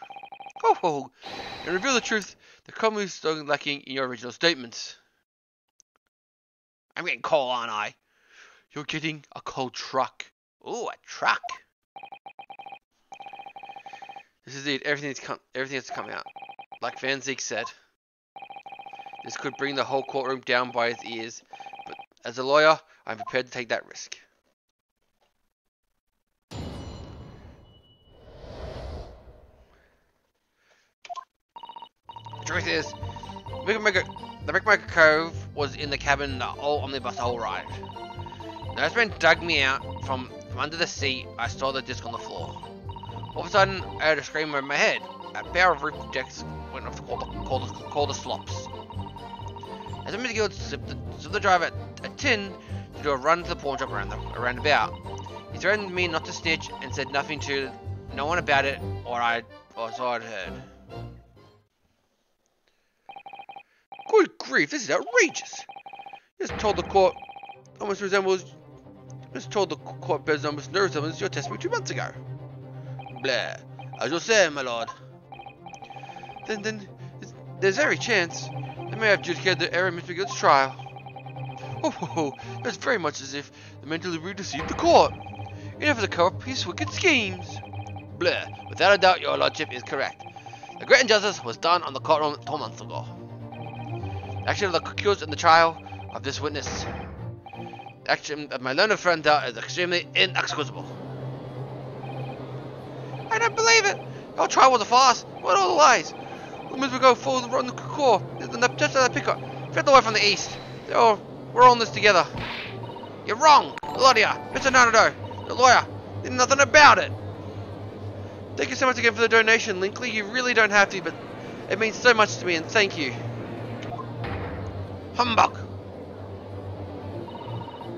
And reveal the truth that commonly is so lacking in your original statements. I'm getting coal, aren't I? You're getting a cold truck. Ooh, a truck. This is it. Everything has come out. Like Van Zeke said, this could bring the whole courtroom down by its ears. But as a lawyer, I'm prepared to take that risk. The truth is, the Brickmaker Cove was in the cabin the whole omnibus whole ride. Nurseman dug me out from under the seat. I saw the disc on the floor. All of a sudden, I heard a scream over my head. A pair of roof decks went off to call the slops. As Mr. Guild slipped the driver a tin to do a run to the pawn shop around about. He threatened me not to snitch and said nothing to no one about it, or so I'd heard. Good grief, this is outrageous! You just told the court almost resembles. Just told the court bears almost no resemblance to your testimony 2 months ago. Blair, as you say, my lord. Then there's every chance they may have adjudicated the error in Mr. Gill's trial. That's very much as if the men deliberately deceived the court, in order to cover up his wicked schemes. Blair, without a doubt, your lordship is correct. The great injustice was done on the courtroom 2 months ago. The action of the accused in the trial of this witness, the action of my learned friend is extremely inexcusable. I don't believe it! Our trial was a farce. What all the lies? The minute we go forward run the core, just that pickup. Get away from the east. We're all in this together. You're wrong, Claudia, Mr. Naruto, the lawyer, did nothing about it. Thank you so much again for the donation, Linkley. You really don't have to, but it means so much to me, and thank you. Humbug.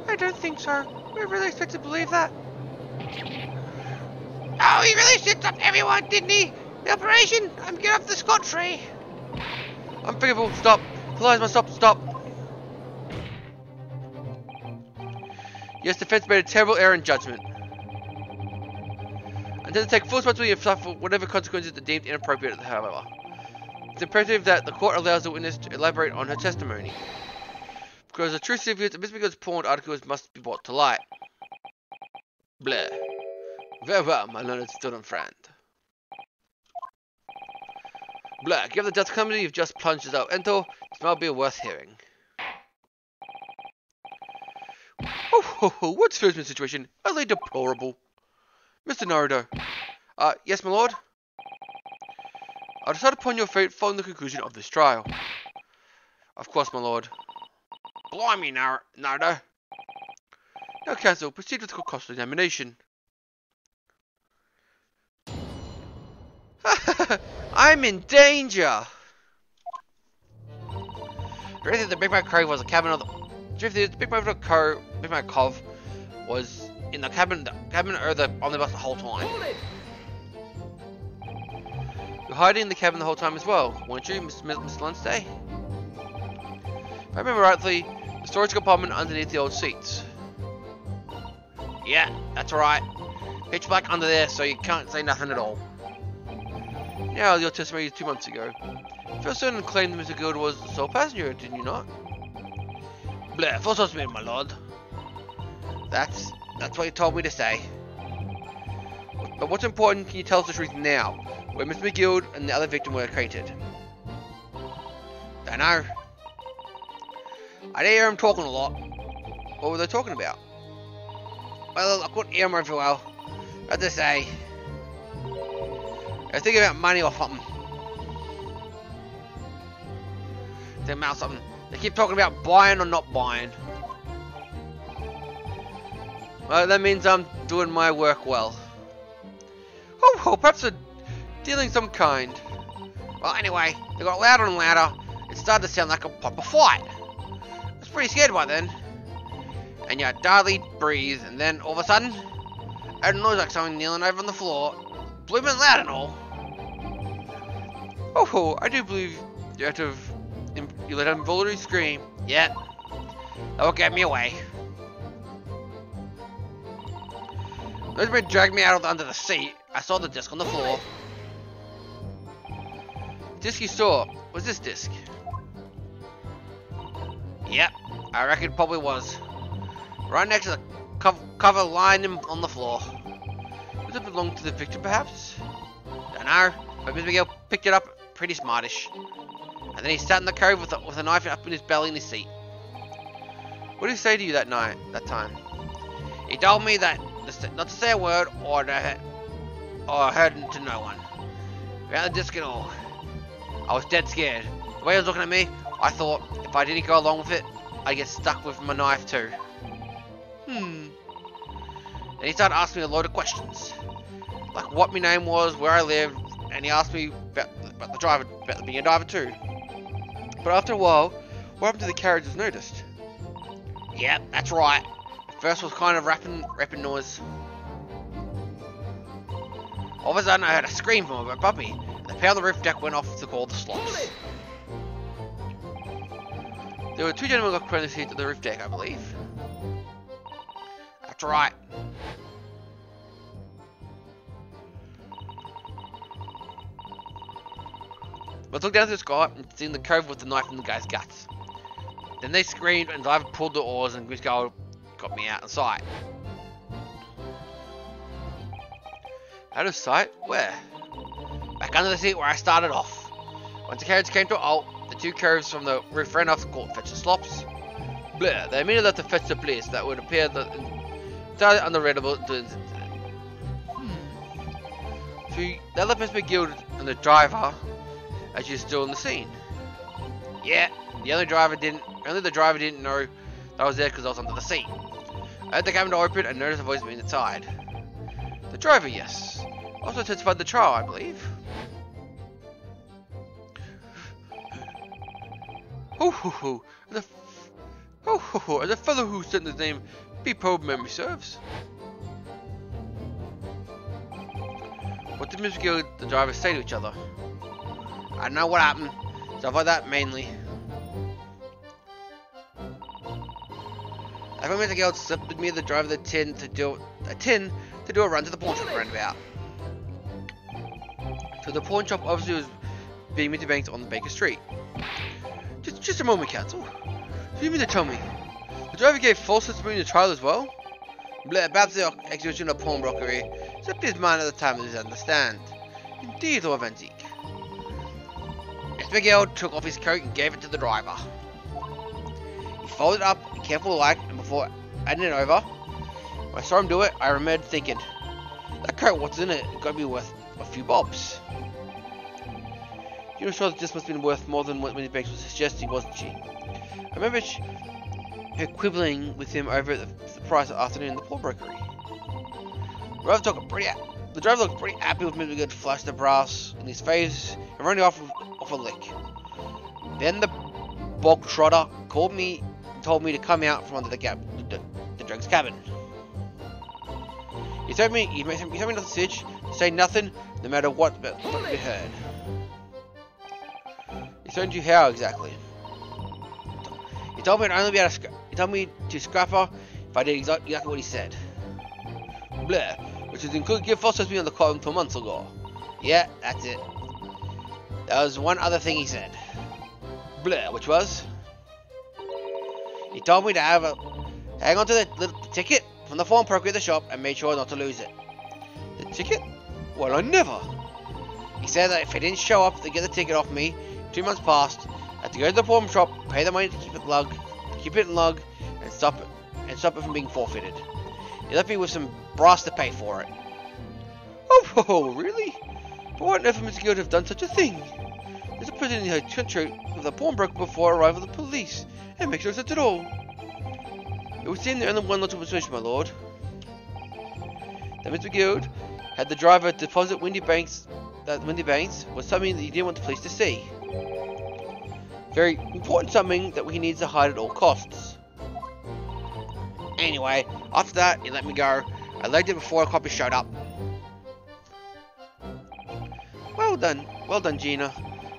I don't think so. We really expect to believe that. Oh, he really shit up everyone, didn't he? The operation, I'm getting off the scot-free. Unforgivable, stop. Plasma, stop. Yes, defense made a terrible error in judgment. And to take full responsibility of suffer whatever consequences are deemed inappropriate, however. It's imperative that the court allows the witness to elaborate on her testimony. Because the true significance of Miss Miguel's porn articles must be brought to light. Blair. Very well, my learned student friend. Blair, given the death calamity you've just plunged yourself into, this might be worth hearing. What's Fursman's situation? Utterly deplorable. Mr. Naruto. Yes, my lord? I'll decide upon your fate following the conclusion of this trial. Of course, my lord. Blimey, Naruto. Now, counsel, proceed with the cost examination. I'm in danger! The Big Mac Cove was a cabin of the... Big Mac Cove was in the cabin or the omnibus the whole time. You're hiding in the cabin the whole time as well, weren't you, Miss Lundstay? If I remember rightly, the storage compartment underneath the old seats. Yeah, that's right. Pitch black under there, so you can't say nothing at all. Now, your testimony 2 months ago. First certain claimed that Mr. Guild was the sole passenger, didn't you not? Blah, false suspect, my lord. That's what you told me to say. But what's important, can you tell us the truth now? Where Mr. McGill and the other victim were acquainted? Don't know. I did hear him talking a lot. What were they talking about? Well, I couldn't hear him very well. What to say? They're thinking about money or something. Thinking about something. They keep talking about buying or not buying. Well, that means I'm doing my work well. Oh, perhaps a dealing some kind. Well, anyway, they got louder and louder. It started to sound like a proper fight. I was pretty scared by then. And you hardly breathe, and then all of a sudden, I heard a noise like someone kneeling over on the floor. Blooming loud and all. Oh, I do believe you let him involuntary scream. Yeah, that will get me away. Those men dragged me out of under the seat. I saw the disc on the floor. The disc you saw, was this disc? Yep, I reckon it probably was. Right next to the cover lying on the floor. Does it belong to the victim, perhaps? Don't know, but Mr. Miguel picked it up pretty smartish. And then he sat in the cove with a knife up in his belly in his seat. What did he say to you that time? He told me that not to say a word or heard to no one. About the disc and all. I was dead scared. The way he was looking at me, I thought if I didn't go along with it, I'd get stuck with my knife too. Then he started asking me a load of questions. Like what my name was, where I lived, and he asked me about the driver, about being a driver too. But after a while, what happened to the carriage was noticed? Yep, that's right. First was kind of rapping noise. All of a sudden I heard a scream from above me, and the power on the roof deck went off to call the slops. There were two gentlemen got put on the seat at the roof deck, I believe. That's right. Let's look down to the sky and see the cove with the knife in the guy's guts. Then they screamed and the driver pulled the oars and Miss Gold got me out of sight. Out of sight? Where? Back under the seat where I started off. Once the carriage came to a halt, the two coves from the roof ran off to call fetch the slops. Blah, they immediately left to fetch the police that would appear that entirely unreadable to incident. So they left Miss McGill and the driver as you're still in the scene. Yeah, only the driver didn't know that I was there because I was under the seat. I heard the cabin door open and noticed a voice being inside. The driver, yes. Also testified in the trial, I believe. And the fellow who sent his name, Beepo, memory serves. What did Miss McGill and the driver say to each other? I don't know what happened. Stuff like that mainly. I found Mr. Guild slipped with me the driver the tin to do a run to the pawn shop roundabout. So the pawn shop obviously was being banked on the Baker Street. Just a moment, counsel. So you mean to tell me the driver gave false testimony in the trial as well? About the execution of pawnbrokery, except his mind at the time doesn't understand. Indeed, Lord Van Zeke. Mr. Guild took off his coat and gave it to the driver. He folded it up, careful like, and before handing it over, when I saw him do it, I remembered thinking, that coat, what's in it? It's got to be worth a few bobs. You were sure that this must have been worth more than what Winnie Banks was suggesting, wasn't she? I remember her quibbling with him over the price that afternoon in the pawnbrokery. The driver looked pretty happy with me. Good flash the brass in his face and running off a lick. Then the bog trotter called me and told me to come out from under the drugs cabin. He told me not to stitch, to say nothing, no matter what we heard. Explain to you how exactly. He told me to scrap her if I did exactly what he said. Blah, which is included give false testimony on the call 2 months ago. Yeah, that's it. There was one other thing he said. Blah, which was he told me to hang on to the ticket from the phone broker at the shop and make sure not to lose it. The ticket? Well, I never. He said that if he didn't show up to get the ticket off me 2 months past, I had to go to the pawn shop, pay the money to keep it in lug, and stop it from being forfeited. He left me with some brass to pay for it. Oh, really? But why on earth would Mr. Guild have done such a thing? There's a person in the country with a pawnbroker before arrival of the police. It makes no sense at all. It would seem the only one logical solution, my lord. That Mr. Guild had the driver deposit Windy Banks. That Windy Banks was something that he didn't want the police to see. Very important something that he needs to hide at all costs. Anyway, after that, he let me go. I legged it before a copy showed up. Well done, Gina.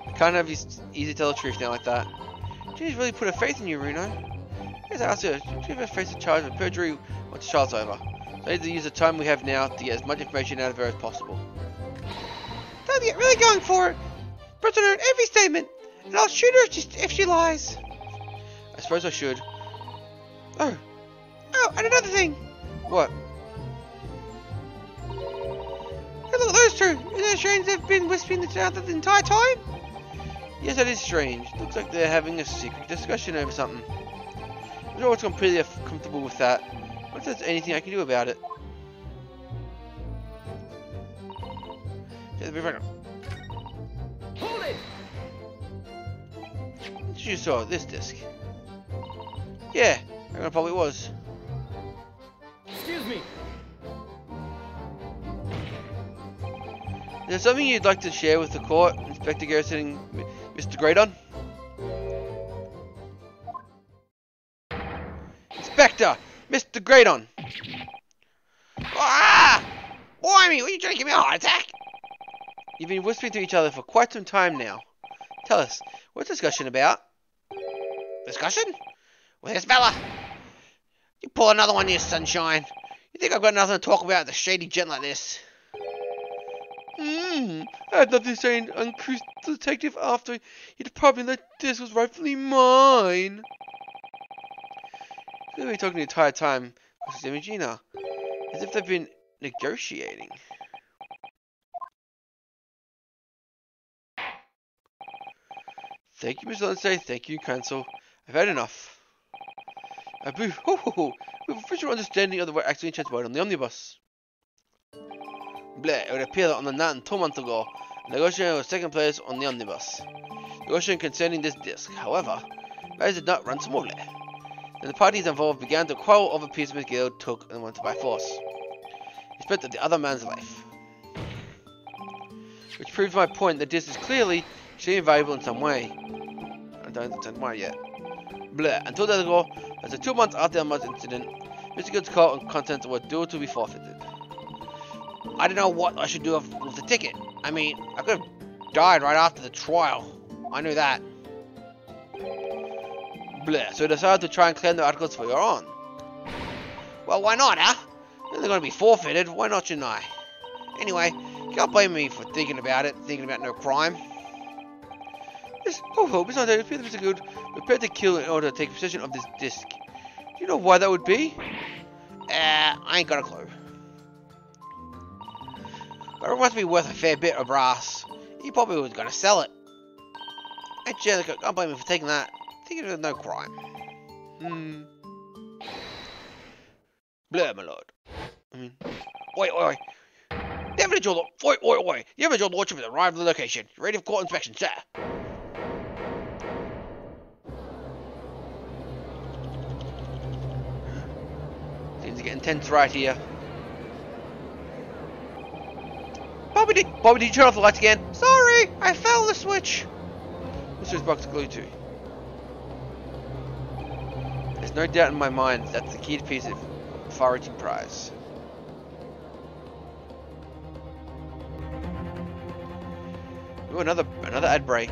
I can't have you easy tell the truth now like that. Gina's really put her faith in you, Reno. Yes, I asked her. She ever faced a charge of perjury once the trial's over. So I need to use the time we have now to get as much information out of her as possible. Don't get really going for it. Put on her in every statement, and I'll shoot her if she lies. I suppose I should. Oh, and another thing. What? Hey, look at those two. Isn't it strange they've been whispering each other the entire time? Yes, that is strange. Looks like they're having a secret discussion over something. I'm not always completely comfortable with that. What if there's anything I can do about it? Hold it! Did you saw this disc? Yeah, I reckon it probably was. Excuse me. Is there something you'd like to share with the court, Inspector Garrison and Mr. Graydon? Inspector! Mr. Graydon! Ah! Why me? What are you trying to give me a heart attack? You've been whispering to each other for quite some time now. Tell us, what's the discussion about? Discussion? With this fella? You pull another one here, sunshine. You think I've got nothing to talk about with a shady gent like this? I had nothing to say, an uncouth detective, after he told me that this was rightfully mine. They've been talking the entire time, Mrs. Imogena, as if they've been negotiating. Thank you, Miss Lindsay. Thank you, Counsel. I've had enough. We have a official understanding of the accident transpired on the omnibus. Blah, it would appear that on the night 2 months ago, a negotiation was taking place on the omnibus. Negotiation concerning this disc, however, matters did not run smoothly. Then the parties involved began to quarrel over a piece Miss Guild took and wanted by force. He spent the other man's life. Which proves my point that this is clearly extremely valuable in some way. I don't understand why yet. Blah, until that ago, as of 2 months after the omnibus incident, Mr. Guild's car and contents were due to be forfeited. I don't know what I should do with the ticket. I mean, I could have died right after the trial. I knew that. Blah, so I decided to try and claim the articles for your own. Well, why not, huh? They're going to be forfeited, why not, shouldn't I? Anyway, you can't blame me for thinking about no crime. Yes, besides, it appears Mr. Good prepared to kill in order to take possession of this disc. Do you know why that would be? I ain't got a clue. But it must be worth a fair bit of brass. He probably was going to sell it. Actually, I can't blame him for taking that. Thinking it was no crime. Blah, my lord. Oi. The evidence your lordship has arrived at the location. You're ready for court inspection, sir. Things are getting tense right here. Bobby, did you turn off the lights again? Sorry, I fell the switch. This is box glued to. There's no doubt in my mind that's the key piece of far-reaching prize. Ooh, another ad break.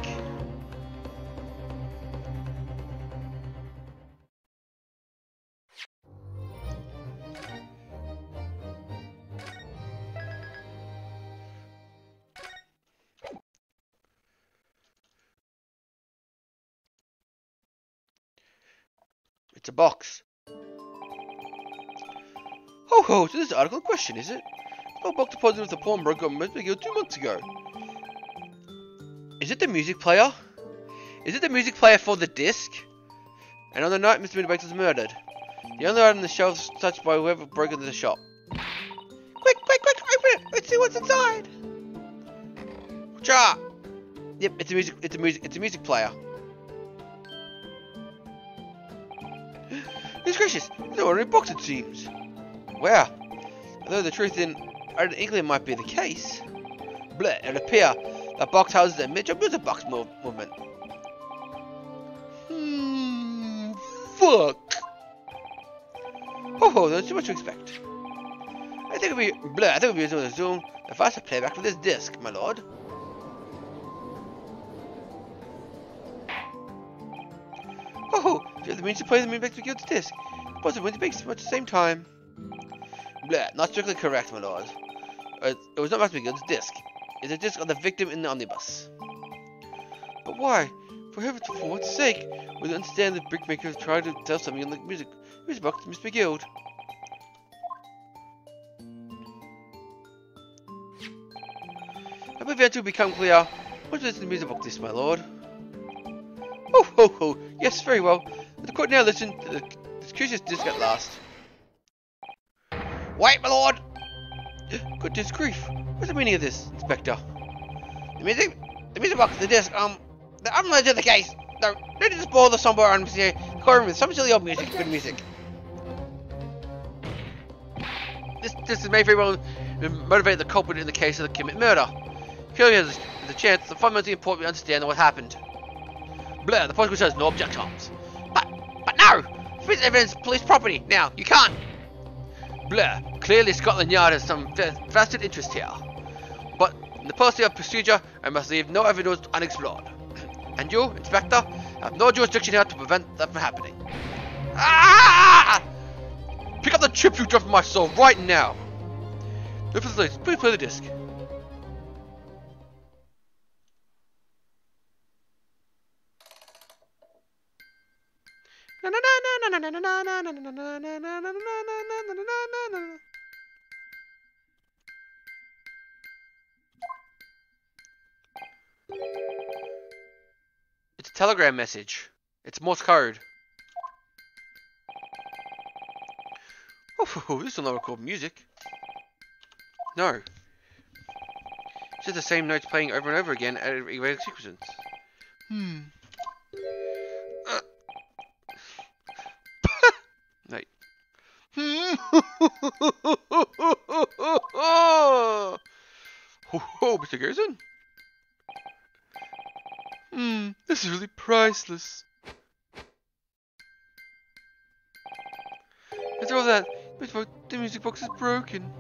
It's a box. Ho ho, so this is the article in question, is it? Oh, box deposited with the pawnbroker on Mesmer Guild 2 months ago. Is it the music player? Is it the music player for the disc? And on the night Mr. Midbanks was murdered. The only item on the shelf touched by whoever broke into the shop. Quick, quick, quick, open it! Let's see what's inside! Cha! Yep, it's a music player. It's gracious, it's an ordinary box it seems. Wow. Although the truth in I had an inkling it might be the case. Bleh, it would appear that box houses a major music box movement. Fuck. Oh, there's too much to expect. I think it'll be using the Zoom the faster playback for this disc, my lord. Oh, do you have the means to play the Moonback to Guild's disc? But the Moonback at the same time. Bleh, not strictly correct, my lord. It was not Master Guild's disc. It's a disc of the victim in the omnibus. But why? For what sake? We don't understand that brickmakers try to tell something in the music box to Miss McGild. I believe that to become clear. What is the music box this, my lord? Oh ho ho, yes, very well. The court now listen to this curious disc at last. Wait, my lord! Goodness grief, what's the meaning of this, Inspector? The music box, the disc, I'm not in the case. No, don't just bother somewhere on the courtroom with some silly old music, good music. This is may very well motivate the culprit in the case of the commit murder. Clearly has the chance, the fundamentally important we understand what happened. Blur, the prosecution has no objections. But no! This evidence police property. Now, you can't! Blur, clearly Scotland Yard has some vested interest here. But in the policy of procedure, I must leave no evidence unexplored. And you, Inspector, have no jurisdiction here to prevent that from happening. Ah! Pick up the chip you dropped from my soul right now! Please play the disc. It's a telegram message. It's Morse code. Oh, this will not record music. No. It's just the same notes playing over and over again at irregular sequence. Right. Oh, Mr. Garrison? This is really priceless. After all that, the music box is broken.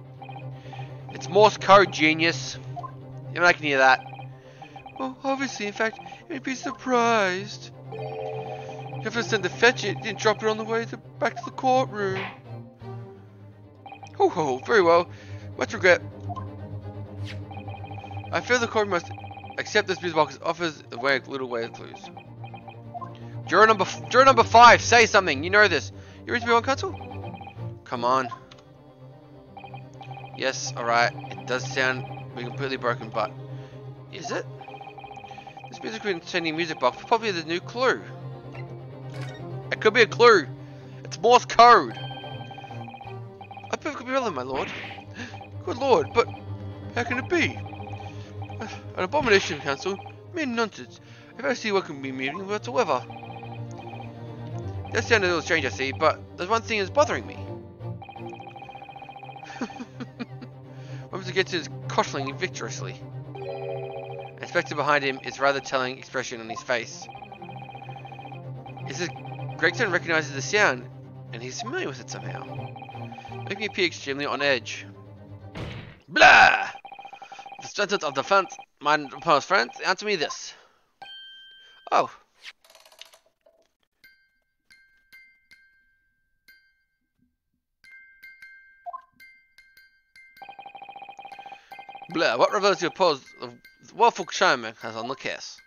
It's Morse code, genius. Even I can hear that. Well, obviously, in fact, you'd be surprised. If I sent to fetch it, didn't drop it on the way back to the courtroom. Oh, very well. Much regret. I feel the court must accept this music box offers a little way of clues. Juror number 5, say something. You know this. You ready to be on counsel? Come on. Yes, alright. It does sound completely broken, but is it? This music containing music box probably the new clue. It could be a clue. It's Morse code. I believe it could be relevant, my lord. Good lord, but how can it be? An abomination, counsel. Mere nonsense. If I see what can be meaning whatsoever. That sounded a little strange, I see, but there's one thing that's bothering me. Once he gets his cottling victoriously. Inspector behind him is rather telling expression on his face. Is it Gregson recognizes the sound, and he's familiar with it somehow, making me appear extremely on edge. Blah! The sentence of defense, my opposed friends, answer me this. Oh. Blah, what reveals the opposed willful shaman has on the case?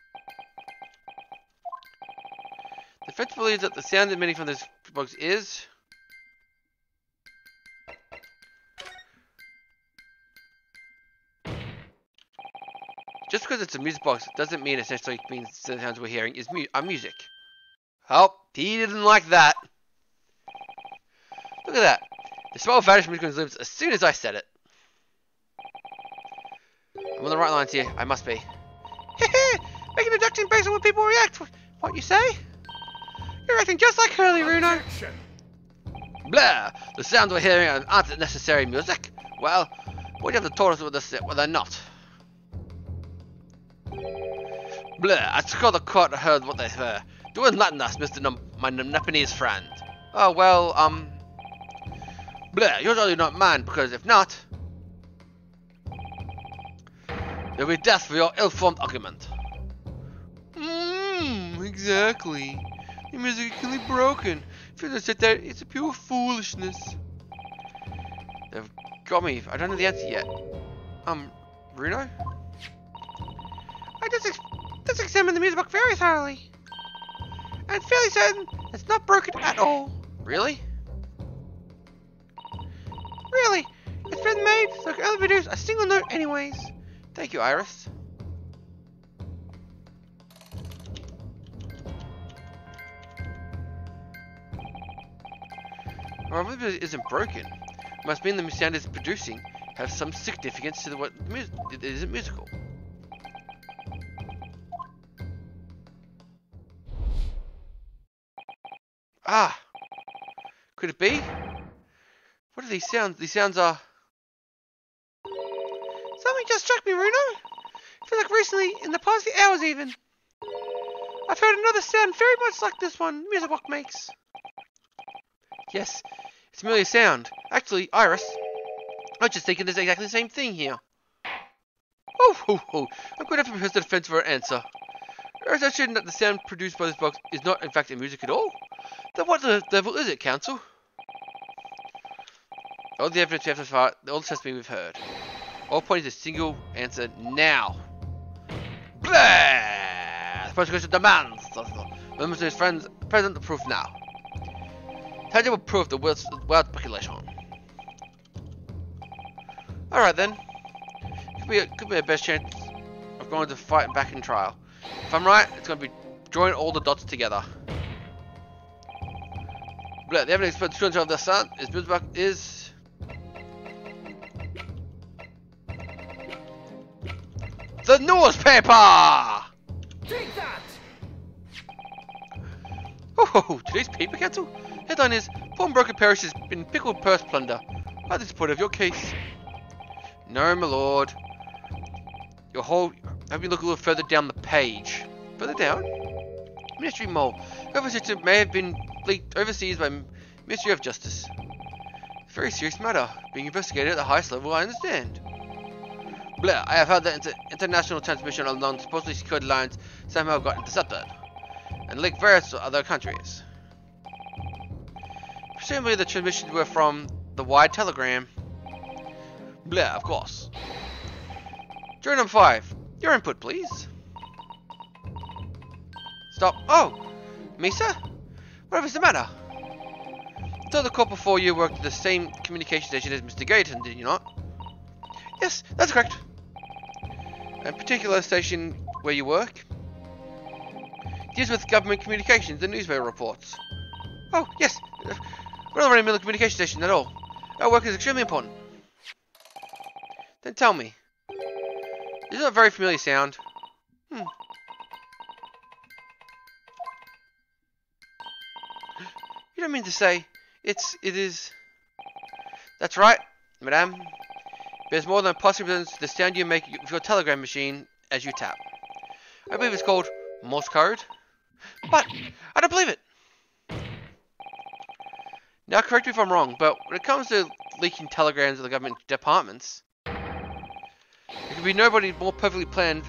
The defense believes that the sound emanating from this box is... Just because it's a music box doesn't mean it necessarily means the sounds we're hearing is music. Oh, he didn't like that. Look at that. The smell vanished from his lips as soon as I said it. I'm on the right lines here. I must be. Hehe! Making a deduction based on what people react. What you say? You're acting just like Hurley, Runo. Blah! The sounds we're hearing aren't necessary music. Well, what do you have to tell us what they're not? Blah! I took all the court and heard what they heard. Do enlighten us, my Nepalese friend. Oh, well, Blah! You're surely not mine, because if not... there'll be death for your ill-formed argument. Exactly. The music is clearly broken. If you don't sit there, it's a pure foolishness. They've got me. I don't know the answer yet. Bruno? I just examined the music book very thoroughly. I'm fairly certain it's not broken at all. Really? Really? It's been made so it can only produce a single note anyways. Thank you, Iris. Well, if it isn't broken, it must mean the sound it's producing has some significance to what it isn't musical. Ah! Could it be? What are these sounds? These sounds are... Something just struck me, Runo. I feel like recently, in the past few hours even, I've heard another sound very much like this one the music box makes. Yes, it's merely a sound. Actually, Iris, I was just thinking there's exactly the same thing here. Oh, I'm going to have to prepare the defense for an answer. Or is that shouldn't that the sound produced by this box is not in fact a music at all? Then what the devil is it, Council? All the evidence we have so far, all the testimony we've heard, all pointing to a single answer now. Blah! The prosecution demands members of his friends present the proof now. Tangible proof the wild speculation. Alright then. Could be a best chance of going to fight back in trial. If I'm right, it's going to be join all the dots together. Blah, the evidence for the truth of the sun is the newspaper! Take that! Oh, today's paper, Council? Headline is, Pawnbroker Parish has been pickled purse plunder. How is the support of your case? No, my lord. Have you look a little further down the page. Further down? Ministry mole. Conversation may have been leaked overseas by Ministry of Justice. It's a very serious matter, being investigated at the highest level, I understand. Blah, I have heard that international transmission along supposedly secured lines somehow got intercepted and linked various other countries. Presumably the transmissions were from the wide telegram. Blah, of course. Jury number 5, your input, please. Stop. Oh, Misa? Whatever's the matter? I told the court before you worked at the same communication station as Mr. Gayton, did you not? Yes, that's correct. A particular station where you work deals with government communications and newspaper reports. Oh, yes. We're not running a middle communication station at all. Our work is extremely important. Then tell me. Is it a very familiar sound? You don't mean to say it is... That's right, madame. There's more than a possible the sound you make with your telegram machine as you tap. I believe it's called Morse code. But I don't believe it. Now correct me if I'm wrong, but when it comes to leaking telegrams of the government departments, there could be nobody more perfectly planned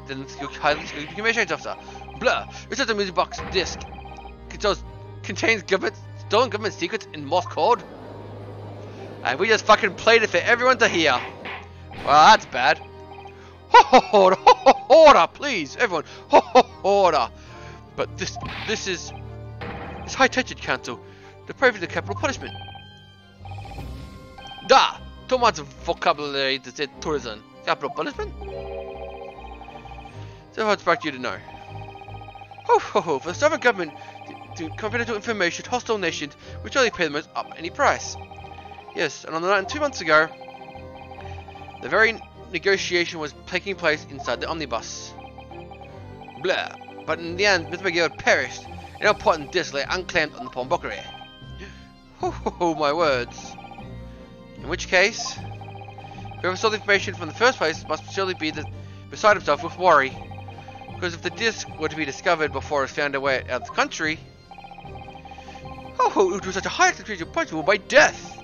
than your highly skilled communications officer. Blah! Research the music box disc contains stolen government secrets in Morse code. And we just fucking played it for everyone to hear. Well, that's bad. Order, please, everyone. Order. But this is high tension, Council. depraved the capital punishment. Da! Too much vocabulary to say tourism. Capital punishment? So I'd expect you to know. Ho ho ho, for the sovereign government to confidential information, hostile nations will surely pay the most up at any price. Yes, and on the night 2 months ago, the very negotiation was taking place inside the omnibus. Blah. But in the end, Mr. McGill perished in a pot and dish lay unclaimed on the pawnbrokery. Ho ho ho, my words. In which case, whoever stole the information from the first place must surely be beside himself with worry. Because if the disc were to be discovered before it was found a way out of the country, ho ho, it was such a high expectation punishable by death.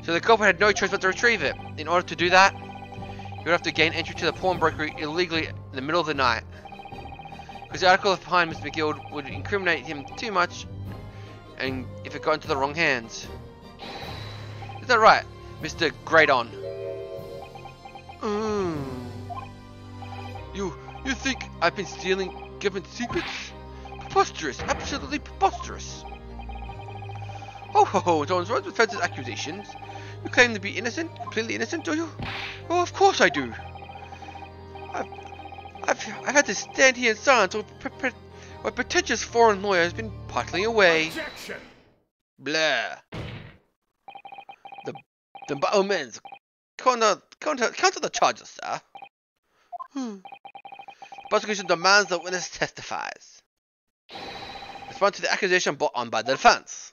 So the culprit had no choice but to retrieve it. In order to do that, he would have to gain entry to the pawnbrokery illegally in the middle of the night. Because the article behind Mr. McGill would incriminate him too much, and if it got into the wrong hands. Is that right, Mr. Greydon? You think I've been stealing government secrets? Preposterous, absolutely preposterous. Ho ho ho, Jones runs with Fence's accusations. You claim to be innocent, completely innocent, do you? Oh, of course I do. I've had to stand here in silence while a pretentious foreign lawyer has been partly away. Objection. Blah. The bowman's counter the charges, sir. The prosecution demands the witness testifies. Respond to the accusation brought on by the defense.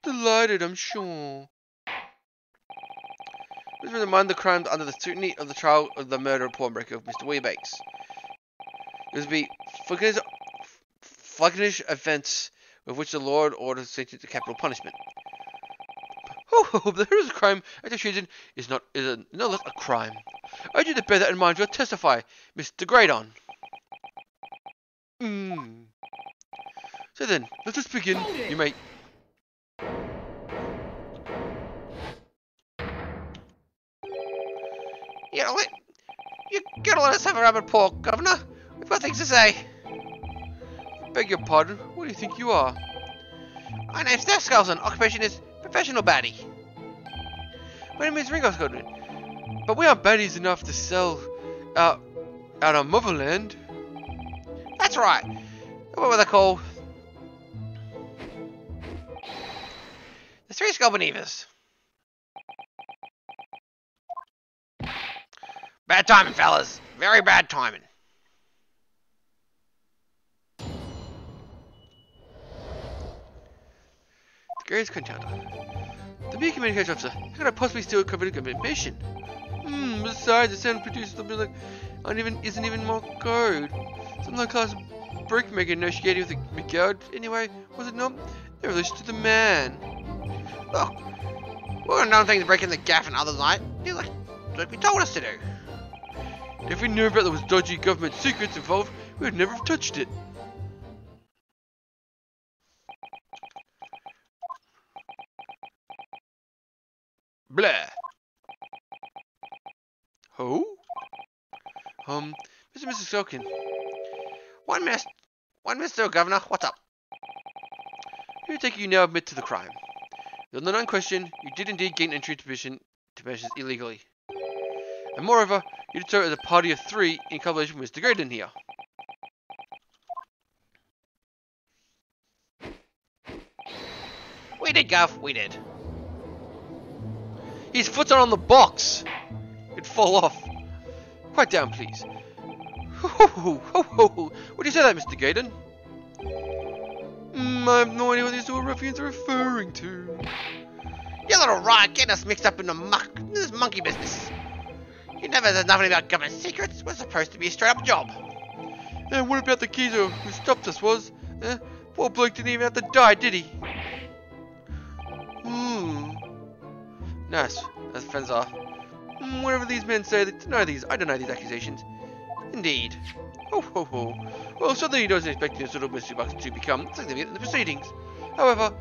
Delighted, I'm sure. This will remind the crime under the scrutiny of the trial of the murder of pawnbroker of Mr. Weebanks. It was be flagrant offence with which the Lord orders sentenced to capital punishment. Oh, the hero's crime execution is no less a crime. I urge you to bear that in mind when you testify, Mr. Greydon. So then, let us begin. You may. You gotta let us have a rapid talk, Governor. We've got things to say. Beg your pardon. What do you think you are? My name's Stik. Occupation is professional baddie. My name is Ringo Scottman. But we aren't baddies enough to sell out our motherland. That's right. What were they called? The Three Skullbeneavers. Bad timing, fellas. Very bad timing. The greatest contender. The media communication officer. How could I possibly steal a covered information? Besides, the sound produces something like isn't even more code. Some low class brickmaker negotiating with the McGill. Anyway, was it not? In relation to the man. Look, we're gonna know things to break in the gaff and others like we told us to do. If we knew about there was dodgy government secrets involved, we would never have touched it. Blah. Who? Mr. and Mrs. Silkin. One Mr. Governor, what's up? Here take you now admit to the crime. Beyond the known question, you did indeed gain entry to measures illegally. And moreover, you did so as a party of 3 in collaboration with Mr. Graydon here. We did, Gov, we did. His foot's not on the box! It'd fall off. Quiet down, please. What do you say that, Mr. Graydon? I have no idea what these two ruffians are referring to. You little riot, getting us mixed up in this monkey business. You never said nothing about government secrets. We're supposed to be a straight-up job. And what about the geezer who stopped us, was? Poor bloke didn't even have to die, did he? Nice, as friends are. Whatever these men say, I deny these accusations. Indeed. Well, certainly he doesn't expect this little mystery box to become significant in the proceedings. However,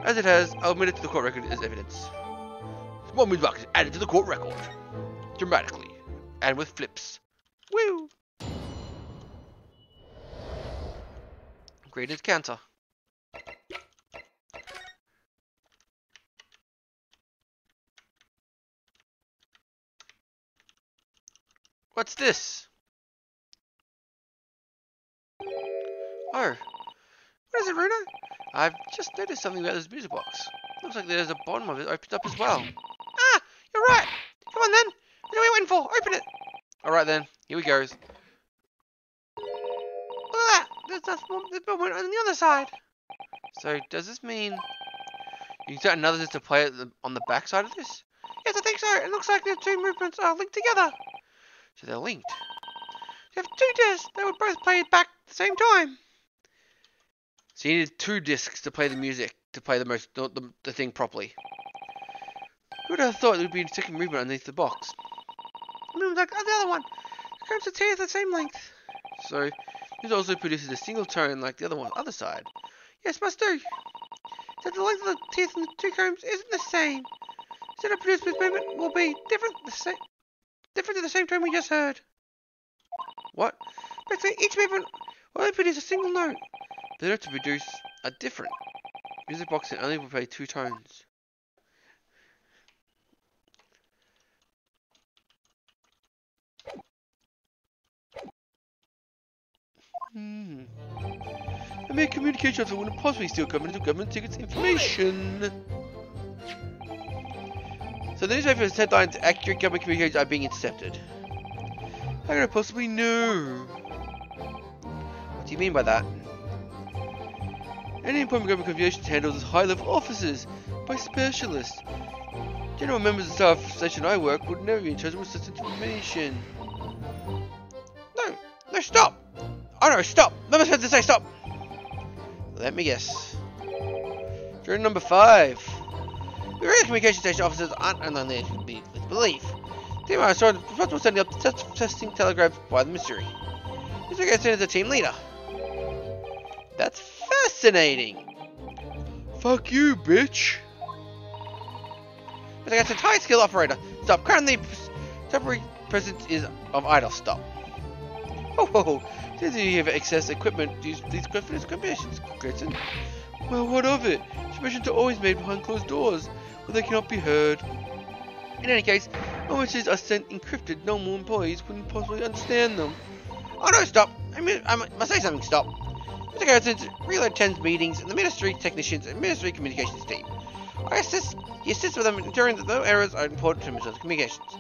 as it has, I'll admit it to the court record as evidence. Small mystery box is added to the court record. Dramatically. And with flips. Woo! upgrade his counter. What's this? Oh. What is it, Bruno? I've just noticed something about this music box. Looks like there's a bottom of it opened up as well. Ah! You're right! Come on then! What are we waiting for? Open it! Alright then, here we go. Look at that! There's one on the other side! So, does this mean you can set another disc to play on the back side of this? Yes, I think so! It looks like the two movements are linked together! So they're linked. You have two discs that would both play it back at the same time! So you needed two discs to play the music, to play the thing properly. Who would have thought there would be a second movement underneath the box? Movement like the other one. The cones of teeth are the same length. So this also produces a single tone like the other side. Yes, must do. So the length of the teeth in the two combs isn't the same. So the produced movement will be different to the same tone we just heard. What? Basically, each movement will only produce a single note. But in order to produce a different music box, it only will play two tones. I made communication officer wouldn't possibly steal government secrets information. So the newspaper's headlines: accurate government communications are being intercepted. How could I possibly know? What do you mean by that? Any important government communications handled as high-level officers by specialists. General members of the staff station I work would never be entrusted with such information. No, stop! Oh no, stop! Number supposed to say stop! Let me guess. Journal number 5. The radio communication station officers aren't only with belief. Team I saw responsible for setting up testing telegrams by the mystery. This guy sent as a team leader. That's fascinating! Fuck you, bitch! Mr. Gat's entire skill operator. Stop. Currently, temporary presence is of idle. Stop. Oh, since you have excess equipment, use these conditions, Grayson. Well, what of it? Submissions are always made behind closed doors, where they cannot be heard. In any case, all messages are sent encrypted. Normal employees wouldn't possibly understand them. Oh no, stop! I must say something. Stop. Mr. Garrison's regularly attends meetings in the ministry technicians and ministry communications team. He assists with them ensuring that no errors are important to ministry communications.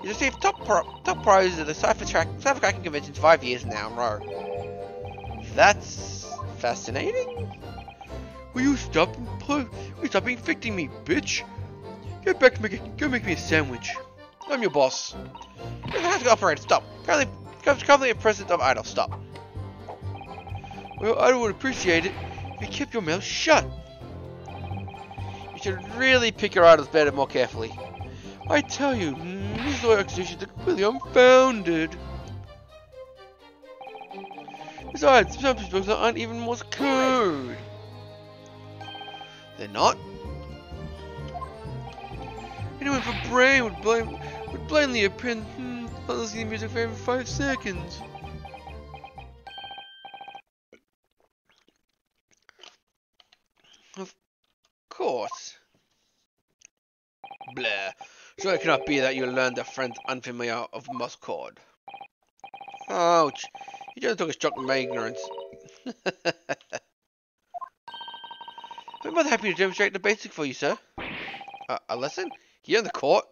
He's received top prizes at the cipher cracking conventions 5 years now in a row. That's fascinating. Will you stop infecting me, bitch? Get back to go make me a sandwich. I'm your boss. You're the house operator. Stop. Currently a president of Idle. Stop. Well, I would appreciate it if you kept your mouth shut. You should really pick your idols better, more carefully. I tell you, these lawyer accusations are completely unfounded. Besides, some books aren't even Morse code. They're not? Anyone with a brain would blindly append listening to music for every 5 seconds. Of course. Blah. Sure it cannot be that you learned a friend unfamiliar of Morse code. Ouch. You just took a shock of my ignorance. I'm more than happy to demonstrate the basic for you, sir. A lesson? Here in the court?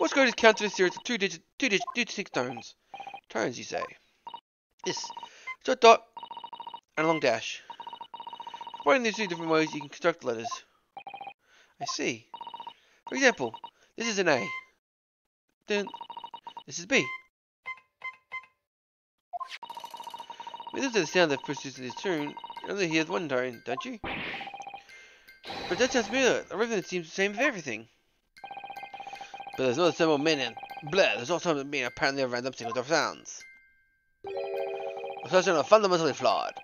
Morse code is counted in a series of two distinct tones. Tones, you say? Yes. So a dot and a long dash. Combining these two different ways, you can construct letters. I see. For example, this is an A. Then this is B. We listen to the sound that produces this tune. You only hear one tone, don't you? But that sounds familiar. The rhythm seems the same for everything. But there's no symbol meaning. Blah, there's no symbol meaning apparently a random sequence of sounds. The assertion are fundamentally flawed.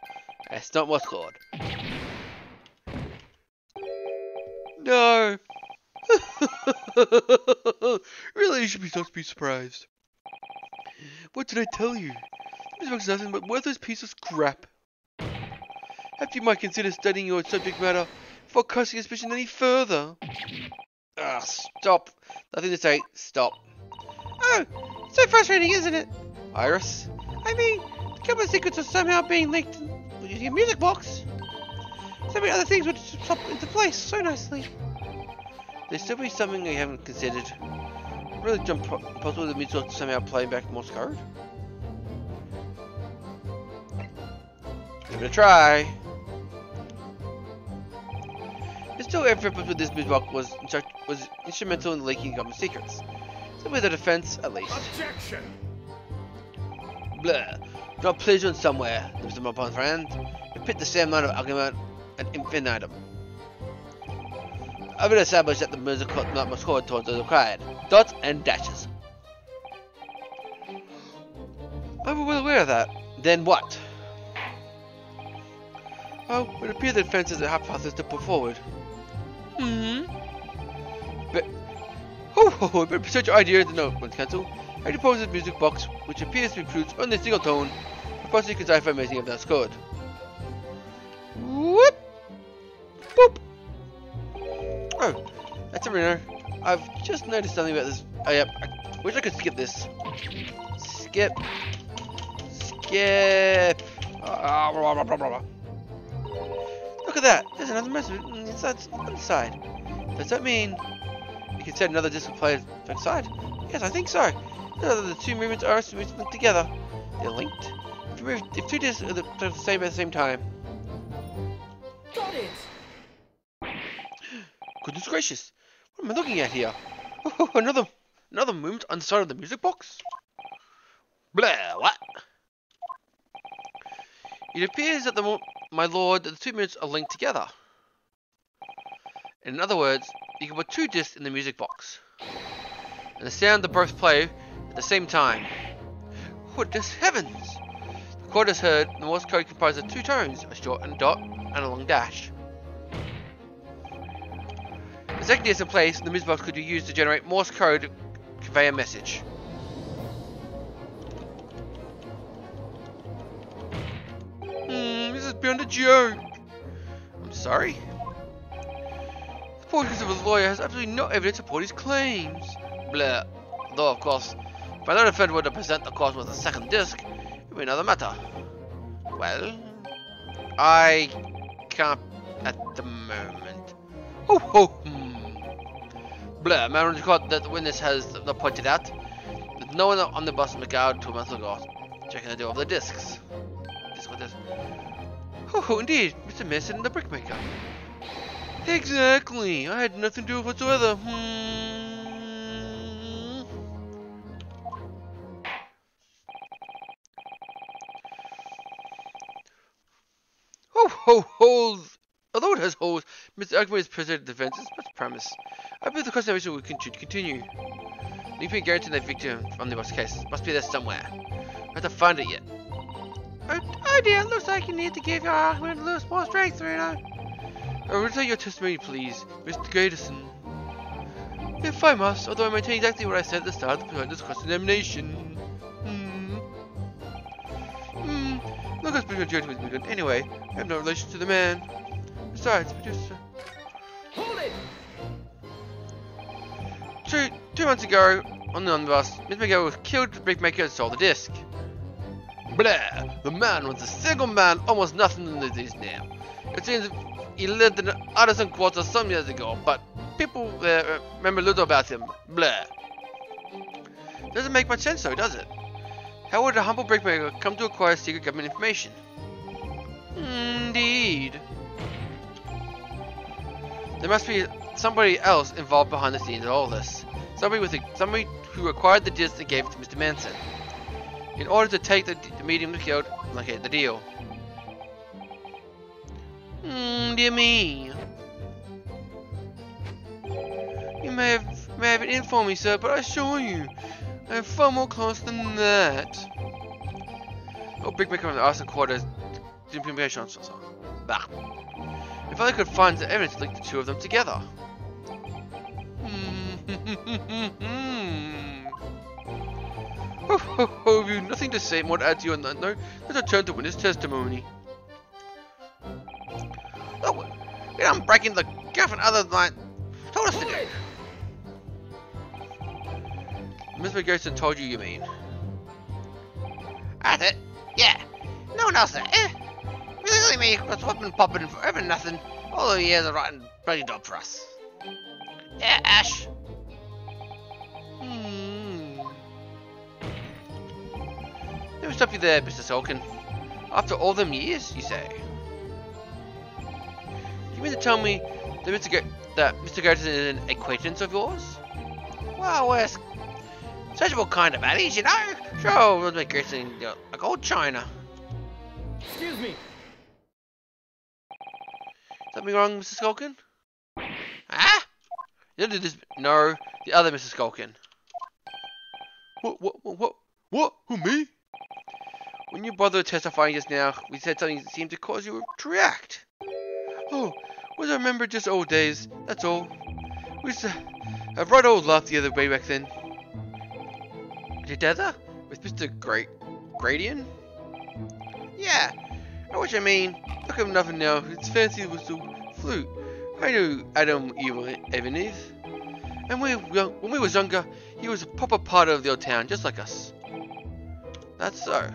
It's not Morse code. No. Really, you should be supposed to be surprised. What did I tell you? This book is nothing but worthless piece of crap. Perhaps you might consider studying your subject matter before casting suspicion any further. Ugh, stop. Nothing to say. Stop. Oh, so frustrating, isn't it? Iris? I mean, the government secrets are somehow being leaked using a music box. So many other things would pop into place so nicely. There's still be something I haven't considered. Really possible the music box somehow playing back Morse code? Give it a try. There's still every purpose with this music box was instrumental in leaking government secrets. So with the defense, at least. Objection! Blah. Draw pleasure in somewhere, Mr. Mopon friend. You pit the same line of argument ad infinitum. I've been established that the music not must hold towards the required. Dots and dashes. I'm well aware of that. Then what? Oh, it appears that defense is a hypothesis to put forward. But but such idea is no one's cancel. I propose this music box, which appears to be produced on a single tone, possibly can decipher amazing if that's good. Whoop! Boop! Oh, that's a winner. I've just noticed something about this. Oh, yep. I wish I could skip this. Skip. Skip. Look at that. There's another message inside on the side. Does that mean you can set another disc player back side? Yes, I think so. The two movements are linked together. They're linked. If two discs are the same at the same time. Got it! Goodness gracious! What am I looking at here? Oh, another movement on the side of the music box? Blah, what? It appears that my lord, the two movements are linked together. In other words, you can put two discs in the music box. And the sound they both play at the same time. Goodness heavens! The chord is heard, the Morse code comprises of two tones, a short and dot, and a long dash. The second disc in place, the music box could be used to generate Morse code to convey a message. This is beyond a joke. I'm sorry? The poor because of a lawyer has absolutely no evidence to support his claims. Blah. Though, of course, if another defendant were to present the cause with a second disc, it would be another matter. Well, I can't at the moment. Ho ho! Blah. Man, that the witness has not pointed out that no one on the bus in regard 2 months ago checking the door of the discs. Oh, indeed, Mr. Mason, the brickmaker. Exactly. I had nothing to do with whatsoever. Ho holes! Although it has holes, Mr. Argument is presented defense is much premise. I believe the conversation will continue. You can guarantee that victim from the boss case must be there somewhere. I have to find it yet. Oh dear, looks like you need to give your argument a little more strength, Rita. Return your testimony, please, Mr. Gatorson. If I must, although I maintain exactly what I said at the start of this cross-examination. Look, let's begin judgment with me. Anyway, I have no relation to the man. Besides, producer. Hold it! Two months ago, on the omnibus, Mr. McGill was killed, the brickmaker and stole the disc. Blah! The man was a single man, almost nothing in his name. It seems he lived in an artisan quarter some years ago, but people remember little about him. Blah. Doesn't make much sense though, does it? How would a humble brickmaker come to acquire secret government information? Indeed. There must be somebody else involved behind the scenes of all this. Somebody who acquired the disc and gave it to Mr. Manson. In order to take the medium to kill, locate the deal. Dear me. You may have it in for me, sir, but I assure you, I am far more close than that. Oh, brickmaker and the arson quarters, the information on so. Bah. If I could find the evidence to link the two of them together. Have you nothing to say more to add to your note? Let's return to witness testimony. Look, we don't break into the girlfriend other than told us to do. Miss McGarrison told you mean. That's it. Yeah. No one else there. Really me, what's been popping forever nothing. All the years of writing bloody job for us. Yeah, Ash. Let me stop you there, Mr. Sulkin. After all them years, you say? You mean to tell me that Mr. Garrison is an acquaintance of yours? Well, we're sociable kind of baddies, you know? Sure, we'll make Garrison like old China. Excuse me. Something wrong, Mr. Skulkin? Huh? No, the other Mr. Skulkin. What? Who, me? When you bothered testifying just now, we said something that seemed to cause you to react. Oh, was I remember just old days, that's all. We used to have right old laugh the other way back then. Together? With Mr. Gradian? Yeah, I know what you mean. Look at nothing now, it's fancy whistle flute. I knew Adam Ebenezer. And when we was younger, he was a proper part of the old town, just like us. That's so.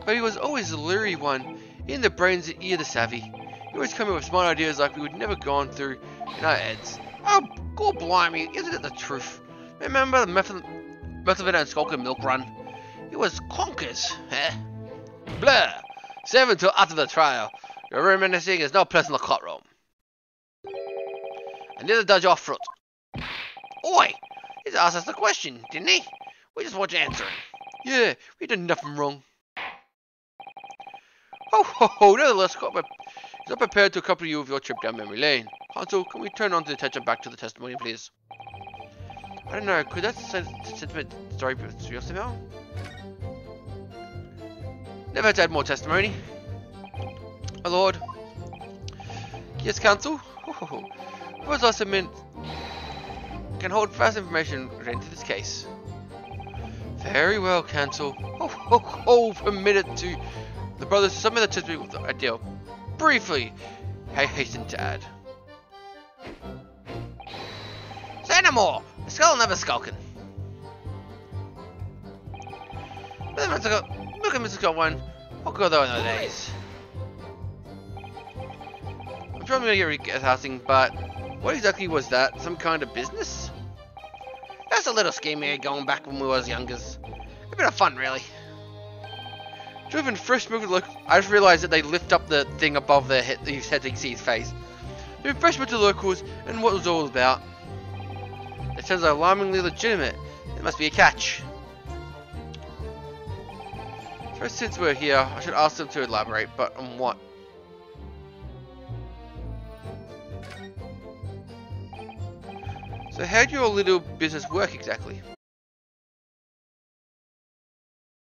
But he was always the leery one, in the brains and ear the savvy. He always coming with smart ideas like we would never gone through in our heads. Oh, God blimey, isn't it the truth? Remember the Method and Skulker milk run? It was conkers, eh? Blah! Save until after the trial. Your reminiscing is no place in the courtroom. And neither does your fruit. Oi! He's asked us the question, didn't he? We just want you answering. Yeah, we did nothing wrong. Oh, nevertheless, he's not prepared to accompany you with your trip down memory lane. Hansel, can we turn on the attention back to the testimony, please? I don't know, could that sentiment story be real somehow? Never had to add more testimony. My lord. Yes, counsel? Was last amendment can hold fast information relating to this case. Very well, counsel. Permitted to the brothers to submit the testimony with the ideal. Briefly, I hasten to add. Say no more. The skull never skulking. Look at Mr. Skull one. I'll go there in those days. I'm sure I'm gonna get housing, but what exactly was that? Some kind of business? That's a little scheme we had going back when we was youngers. A bit of fun, really. Driven fresh milk, look. I just realised that they lift up the thing above their head, his head to see his face. The refreshment to locals and what it was all about. It sounds alarmingly legitimate. There must be a catch. So since we're here, I should ask them to elaborate, but on what? So how do your little business work exactly?